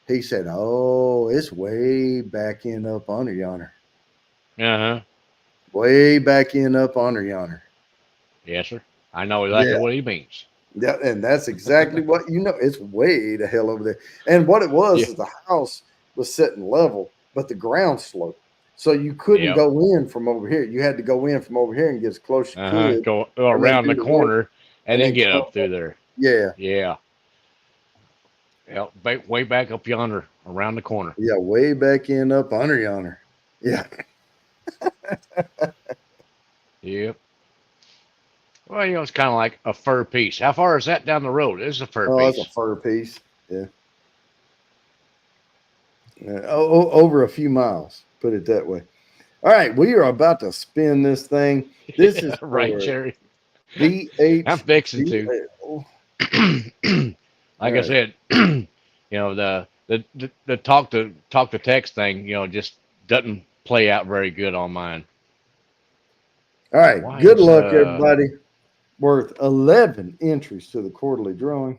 he said, "Oh, it's way back in up under yonder, Uh-huh. way back in up under yonder." Yes, sir. I know exactly Yeah, what he means. yeah, and that's exactly what you know. It's way the hell over there. And what it was Yeah. is the house was sitting level, but the ground slope. So you couldn't Yep. go in from over here. You had to go in from over here and get as close as you Uh-huh. could Go and then around do the the wheel corner and and then then get come up up. through there. Yeah, Yeah. Yep. Way back up yonder, around the corner. yeah, way back in up under yonder. Yeah. Yep. Well, it's kind of like a fur piece. How far is that down the road? It's a fur Oh, that's a piece. fur piece. Yeah. Over a few miles, put it that way. All right, we are about to spin this thing. This Yeah, is right, for Jerry. I'm fixing to. VHBL. All Like I right. said, the talk to text thing, just doesn't play out very good on mine. All right. Why Good is luck, everybody. Worth 11 entries to the quarterly drawing.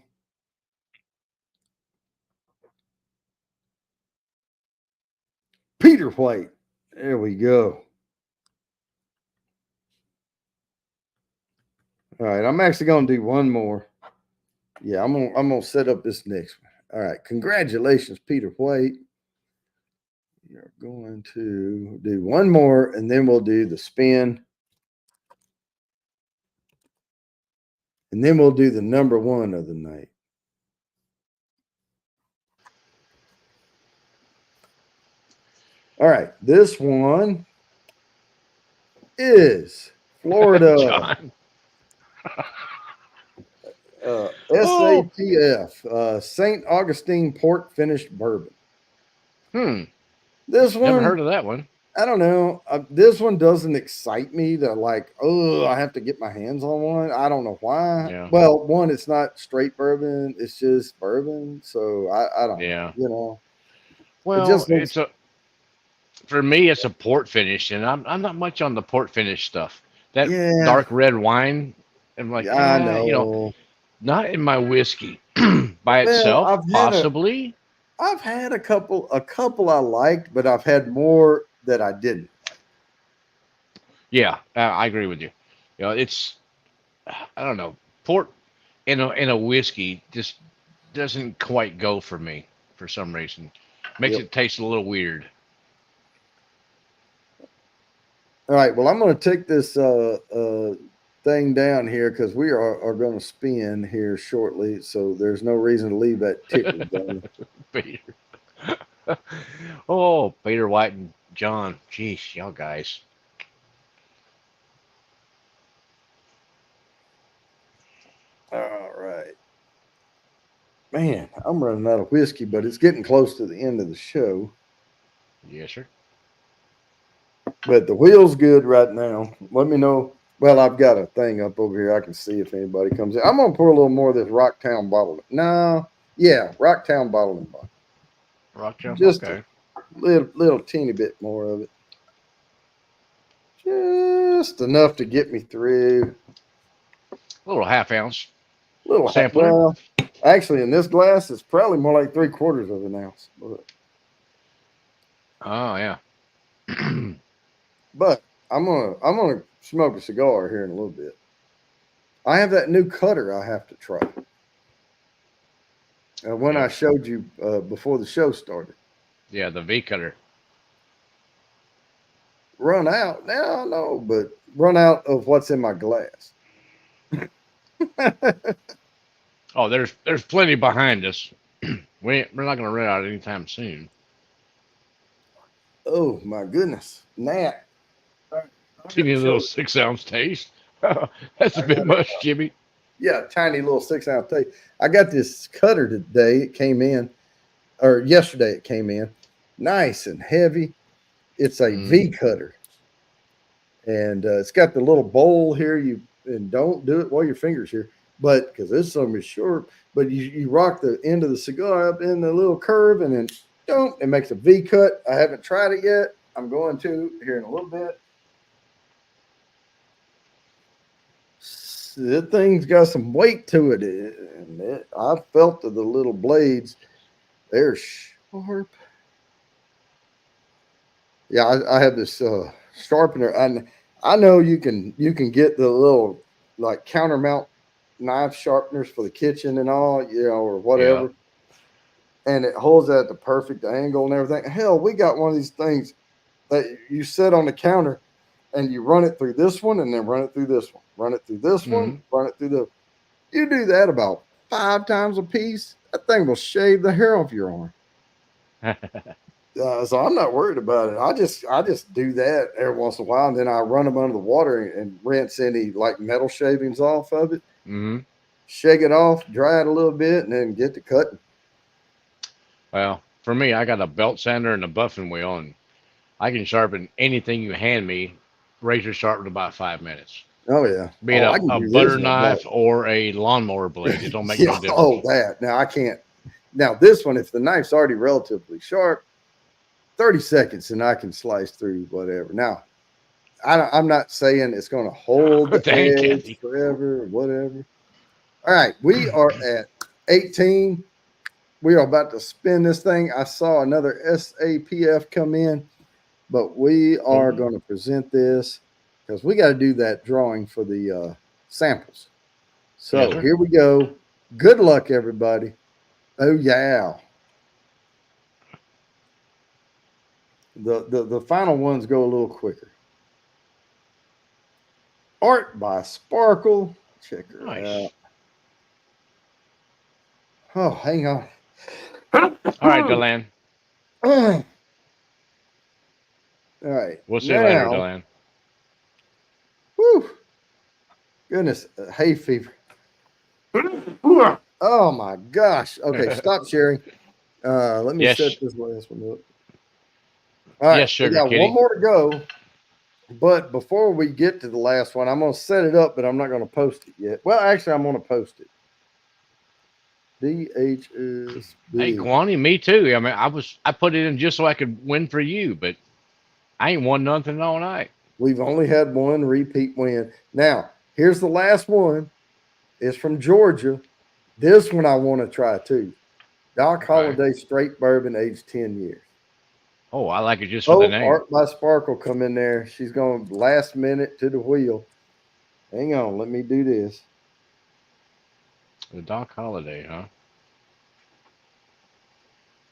Peter White. There we go. All right. I'm actually going to do one more. Yeah, I'm gonna set up this next one. All right. Congratulations, Peter White. You're going to do one more, and then we'll do the spin, and then we'll do the number one of the night. All right. This one is Florida John? Oh, SAPF, St. Augustine Port Finished Bourbon. hmm. This Never heard one, of that one. I don't know. This one doesn't excite me to like, oh, I have to get my hands on one. I don't know why. Yeah, Well, one, it's not straight bourbon, it's just bourbon. So I don't know. yeah. It Well, just looks, for me, it's a port finish, and I'm not much on the port finish stuff. That yeah, dark red wine, I'm like, yeah, I know. not in my whiskey by Well, itself, possibly. I've had a couple I liked, but I've had more that I didn't. Yeah, I agree with you. It's I don't know, port in a whiskey just doesn't quite go for me for some reason. Makes Yep. it taste a little weird. All right. Well, I'm going to take this thing down here because we are going to spin here shortly. So there's no reason to leave that ticker going. Peter. Oh, Peter White and John. Jeez, y'all guys. All right. Man, I'm running out of whiskey, but it's getting close to the end of the show. Yes, sir. But the wheel's good right now. Let me know. Well, I've got a thing up over here. I can see if anybody comes in. I'm gonna pour a little more of this Rocktown bottle. No, yeah, Rocktown bottling bottle. Rock Jones. Just a Okay. little teeny bit more of it. Just enough to get me through. A little half ounce sampler. Well, actually, in this glass, it's probably more like 3/4 of an ounce. Oh yeah. But I'm gonna smoke a cigar here in a little bit. I have that new cutter I have to try. When I Yep. showed you before the show started. Yeah, the V cutter. Run out now, no, but run out of what's in my glass. Oh, there's plenty behind us. We're not gonna run out anytime soon. Oh my goodness, Nat! All right, I got to Teeny little show. 6 ounce taste. That's a I bit got much, Jimmy. yeah, tiny little 6 ounce tape. I got this cutter today. It came in, or yesterday it came in, nice and heavy. It's a Mm, V cutter, and it's got the little bowl here. You and don't do it while your fingers here, but because this some is short. But you rock the end of the cigar up in the little curve, and then don't it makes a V cut. I haven't tried it yet. I'm going to here in a little bit. That thing's got some weight to it, and I felt the little blades. They're sharp. Yeah, I have this sharpener, and I know you can get the little like countermount knife sharpeners for the kitchen and all, or yeah. whatever, and it holds at the perfect angle and everything. Hell, we got one of these things that you set on the counter, and you run it through this one, and then run it through this one, run it through this one, Mm. run it through the. You do that about 5 times a piece, that thing will shave the hair off your arm. So I'm not worried about it. I just do that every once in a while, and then I run them under the water and rinse any like metal shavings off of it, Hmm. shake it off, dry it a little bit, and then get to cutting. Well, for me, I got a belt sander and a buffing wheel, and I can sharpen anything you hand me, razor sharp in about 5 minutes. Oh yeah. Be it Oh, I a, can a do this butter in about knife or a lawnmower blade, it don't make no yeah. difference. Oh, that. Now I can't. Now this one, if the knife's already relatively sharp, 30 seconds, and I can slice through whatever. Now I'm not saying it's going to hold the Dang, edge Kathy. forever or whatever. All right, we are at 18. We are about to spin this thing. I saw another SAPF come in, but we are Oh, going to present this because we got to do that drawing for the samples. yes, So sir. here we go. Good luck, everybody. Oh yeah, the final ones go a little quicker. Art by Sparkle. Check her out. Nice. Oh, hang on. All right, Deland. All right, We'll see you later, now, Deland. whew, goodness, hay fever. Oh my gosh. Okay, stop sharing. Let me Yes, set this last one up. All right, yes, we sugar got one kitty. more to go. But before we get to the last one, I'm going to set it up, but I'm not going to post it yet. Well, actually, I'm going to post it. Hey, DHSB. Kwani, me too. I mean, I put it in just so I could win for you, but I ain't won nothing all night. We've only had one repeat win. Now, here's the last one. It's from Georgia. This one I want to try too. Doc Okay. Holliday Straight Bourbon, age 10 years. Oh, I like it just for the Oh, name. Art by Sparkle come in there. She's going last minute to the wheel. Hang on, let me do this. The Doc Holiday, huh?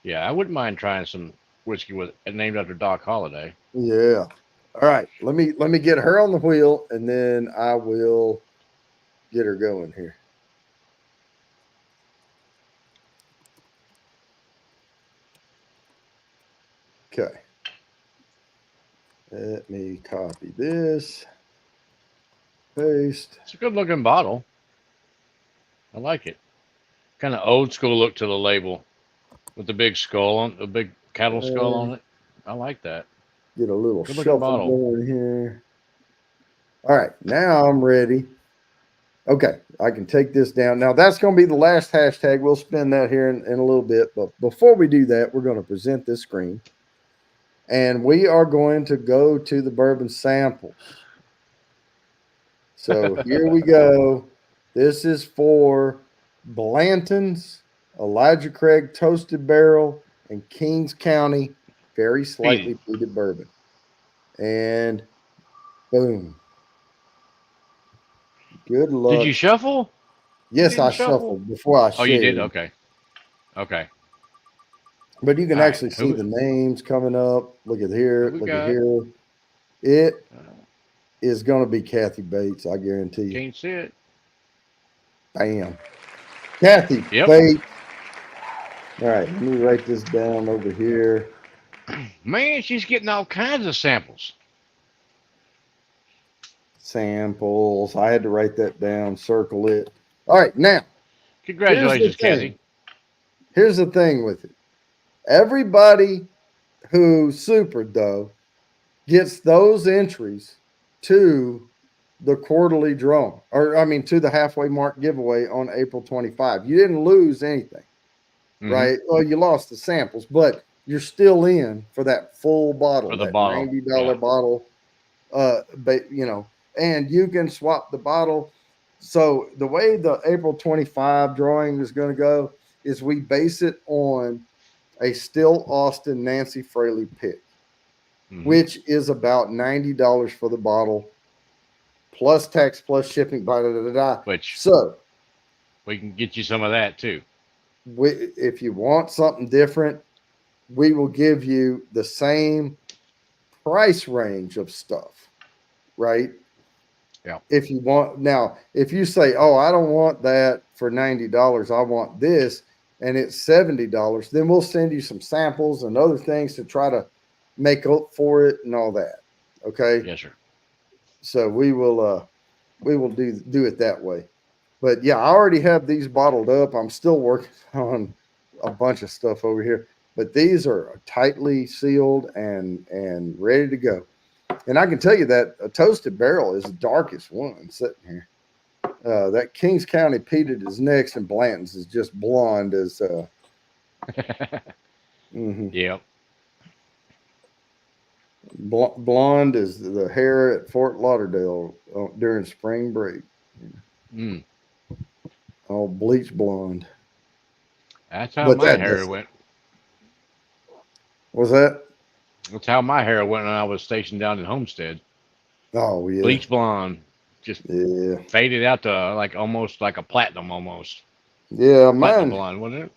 Yeah, I wouldn't mind trying some whiskey with named after Doc Holiday. Yeah. All right, let me get her on the wheel, and then I will get her going here. Okay, let me copy this, paste. It's a good looking bottle. I like it. Kind of old school look to the label with the big skull on the big cattle skull Uh, on it. I like that. get a little Good looking shuffle bottle. going here. All right, now I'm ready. Okay, I can take this down. Now that's going to be the last hashtag. We'll spin that here in a little bit. But before we do that, we're going to present this screen. And we are going to go to the bourbon samples. So here we go. This is for Blanton's, Elijah Craig Toasted Barrel, and Kings County Very Peated. Slightly Peated Bourbon. And boom. Good Did you luck. shuffle? You Yes, didn't I shuffle? shuffled before I Oh, you did? shared, Okay. Okay. but you can All right. actually see the names coming up. Look at Who here. we Look at got? here. It Uh, is going to be Kathy Bates. I guarantee you. can't see it. Bam. Kathy Yep. Bates. All right. Let me write this down over here. Man, she's getting all kinds of samples. Samples. I had to write that down, circle it. All right. Now, here's the Congratulations, thing. Kathy. Here's the thing with it. Everybody who supered, though, gets those entries to the quarterly drawing, or I mean, to the halfway mark giveaway on April 25. You didn't lose anything, Mm-hmm. right? Well, you lost the samples, but you're still in for that full bottle, For the that bottle. $90 Yeah. bottle. And you can swap the bottle. So the way the April 25 drawing is going to go is we base it on a Still Austin Nancy Fraley pick, Mm-hmm. which is about $90 for the bottle, plus tax, plus shipping, blah, blah, blah, blah. Which So we can get you some of that too. if you want something different, we will give you the same price range of stuff, right? Yeah. If you want, now, if you say, oh, I don't want that for $90, I want this, and it's $70, then we'll send you some samples and other things to try to make up for it and all that. Okay. Yes, sir. So we will do it that way. But yeah, I already have these bottled up. I'm still working on a bunch of stuff over here, but these are tightly sealed and ready to go. And I can tell you that a toasted barrel is the darkest one sitting here. That Kings County peated is next, and Blanton's is just blonde as. Mhm. Yep. Blonde is the hair at Fort Lauderdale during spring break. Mm. All bleach blonde. That's how But my that hair does went. was that. That's how my hair went when I was stationed down in Homestead. Oh yeah, Bleach blonde, just yeah, faded out to like almost like a platinum, almost yeah. platinum Mine, blonde, wasn't it?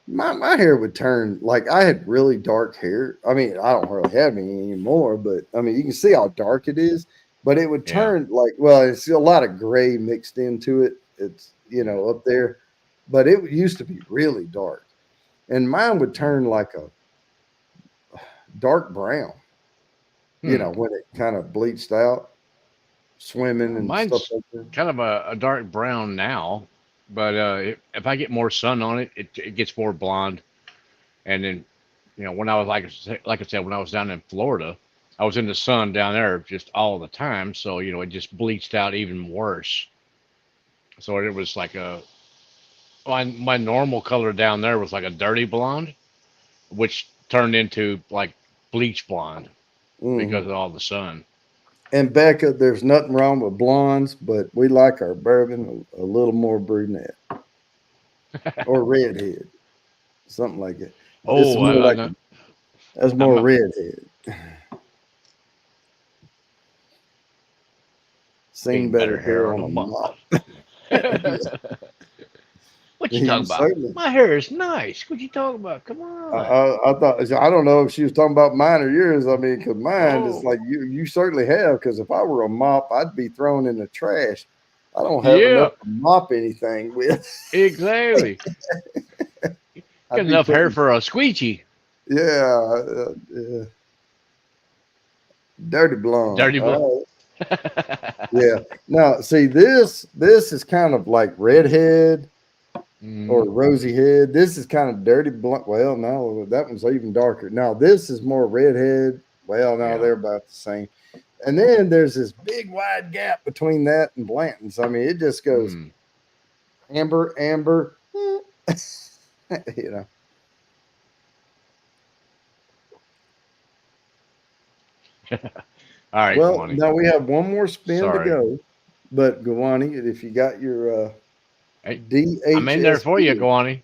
my hair would turn like I had really dark hair. I mean, I don't really have any anymore, but I mean, you can see how dark it is. But it would Yeah. turn like, well, it's a lot of gray mixed into it. It's up there, but it used to be really dark, and mine would Mm. turn like a dark brown. Hmm. When it kind of bleached out, swimming and stuff Mine's like that. kind of a dark brown now, but if I get more sun on it, it gets more blonde. And then, when I was like I said, when I was down in Florida, I was in the sun down there just all the time, so it just bleached out even worse. So it was like my normal color down there was like a dirty blonde, which turned into like bleach blonde because Hmm. of all the sun. And Becca, there's nothing wrong with blondes, but we like our bourbon a little more brunette or redhead, something like it. It's Oh, more like I, that's more I'm redhead. Seen getting better better hair hair on on a a mop. mop. Yeah. Look What you You talking about? certainly. My hair is nice. What you talking about? Come I, on. I, I thought I don't know if she was talking about mine or yours. I mean, because mine is Oh, like you certainly have. Because if I were a mop, I'd be thrown in the trash. I don't have enough yeah, to mop anything with. exactly. Got I'd be enough hair putting for a squeegee. yeah, dirty blonde. Dirty blood. All right. Yeah. Now, see this is kind of like redhead or Mm, rosy head. This is kind of dirty blonde. Well, no, that one's even darker. Now this is more redhead. Well, no, yeah. they're about the same. And then there's this big wide gap between that and Blanton's. I mean, it just goes Mm. amber, amber. you know. All right, Well, Guani. now we have one more spin to Sorry. go. But Gawani, if you got your Hey, I'm in there for you, DHSB, Guani.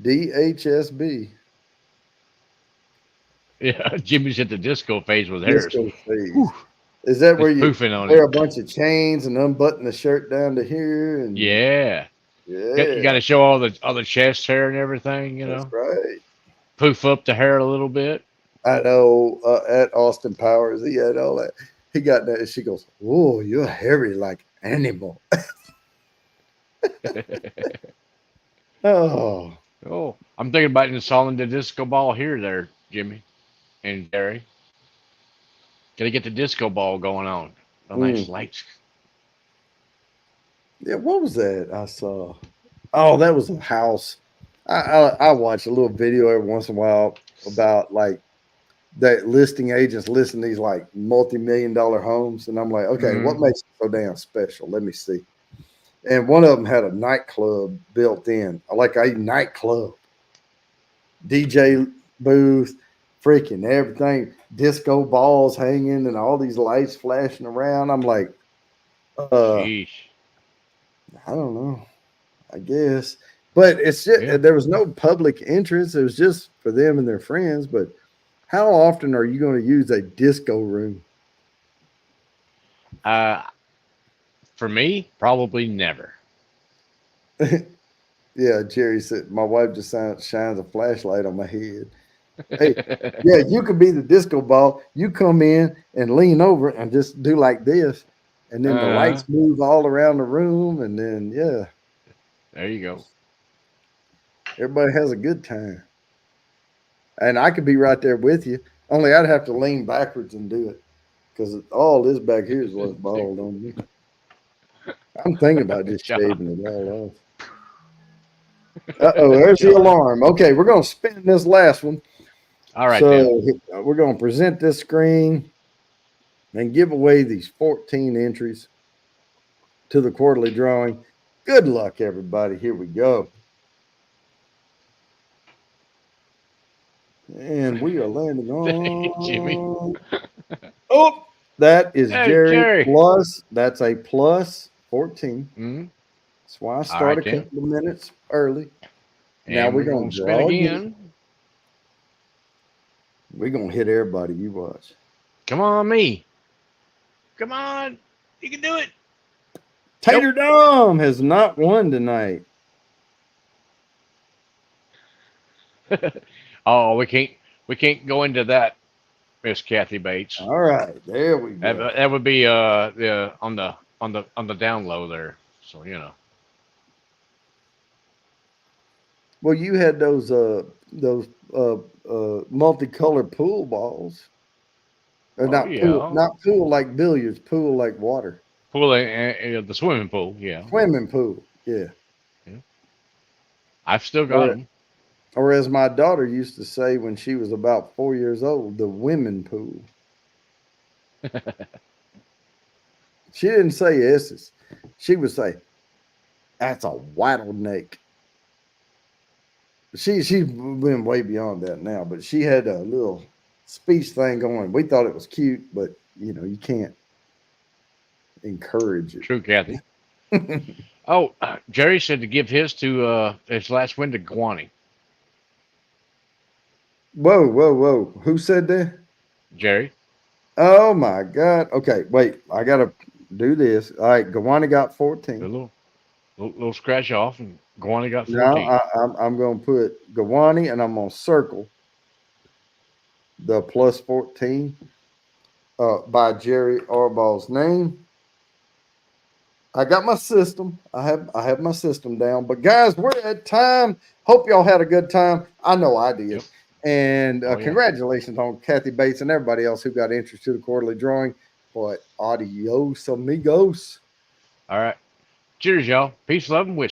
DHSB Yeah, Jimmy's at the disco phase with hairs. disco Whew, phase, is that where it's you poofing on wear it. a bunch of chains and unbutton the shirt down to here? And Yeah. You got yeah, to show all the chest hair and everything, that's right. Poof up the hair a little bit. I know at Austin Powers, he had all that. He got that. And she goes, "Oh, you're hairy like animal." Oh, Oh, I'm thinking about installing the disco ball here, there, Jimmy and Jerry. Got to get the disco ball going on. The nice mm. lights. Yeah. What was that I saw? Oh, that was a house. I watch a little video every once in a while about like that listing agents listing these like multi-million-dollar homes, and I'm like, okay, what Mm, makes it so damn special? Let me see. And one of them had a nightclub built in, like a nightclub, DJ booth, freaking everything, disco balls hanging, and all these lights flashing around. I'm like, uh, sheesh. I don't know. I guess. But it's just, Yeah. there was no public entrance. It was just for them and their friends. But how often are you going to use a disco room? Uh, for me, probably never. Yeah, Jerry said, my wife just shines a flashlight on my head. Hey, yeah, you could be the disco ball. You come in and lean over and just do like this. And then the uh, lights move all around the room. And then, yeah, there you go. everybody has a good time. And I could be right there with you. Only I'd have to lean backwards and do it because all this back here is what's bald on me. I'm thinking about just John. shaving it all off. Uh-oh, there's the John. alarm. Okay, we're going to spin this last one. All right then. So we're going to present this screen and give away these 14 entries to the quarterly drawing. Good luck, everybody. Here we go. And we are landing Jimmy. on. Oh, that is Hey, Jerry Jerry. plus. That's a plus 14. Mm, That's why I all start right a then. couple of minutes early. Now And we're we're going gonna to spin draw again. again. We're going to hit everybody. You watch. Come on, me. Come on. You can do it. Nope. Tater Dom has not won tonight. Oh, we can't go into that, Miss Kathy Bates. All right, there we That, go. that would be on the down low there. So Well, you had those multicolored pool balls. Or Oh yeah. not pool like billiards, pool like water. Pool, the swimming pool. Yeah. Swimming pool. Yeah. Yeah. I've still got Or them. or as my daughter used to say when she was about 4 years old, the women pool. She didn't say S's. She would say, that's a white neck. She's been way beyond that now, but she had a little speech thing going. We thought it was cute, but you can't encourage True, Kathy. Oh, Jerry said to give his last win to Guani. Whoa, whoa, whoa. Who said that? Jerry. Oh my God. Okay, wait. I gotta do this. All right, Gawani got Good 14. little. Little scratch off, and Guani got Now 14. I'm going to put Gawani and I'm going to circle the plus 14 by Jerry Arbaugh's name. I got my system. I have my system down. But guys, we're at time. Hope y'all had a good time. I know I did. Yep. And Oh, yeah. congratulations on Kathy Bates and everybody else who got interest to the quarterly drawing. But adios, amigos. All right. Cheers, y'all. Peace, love, and wisdom.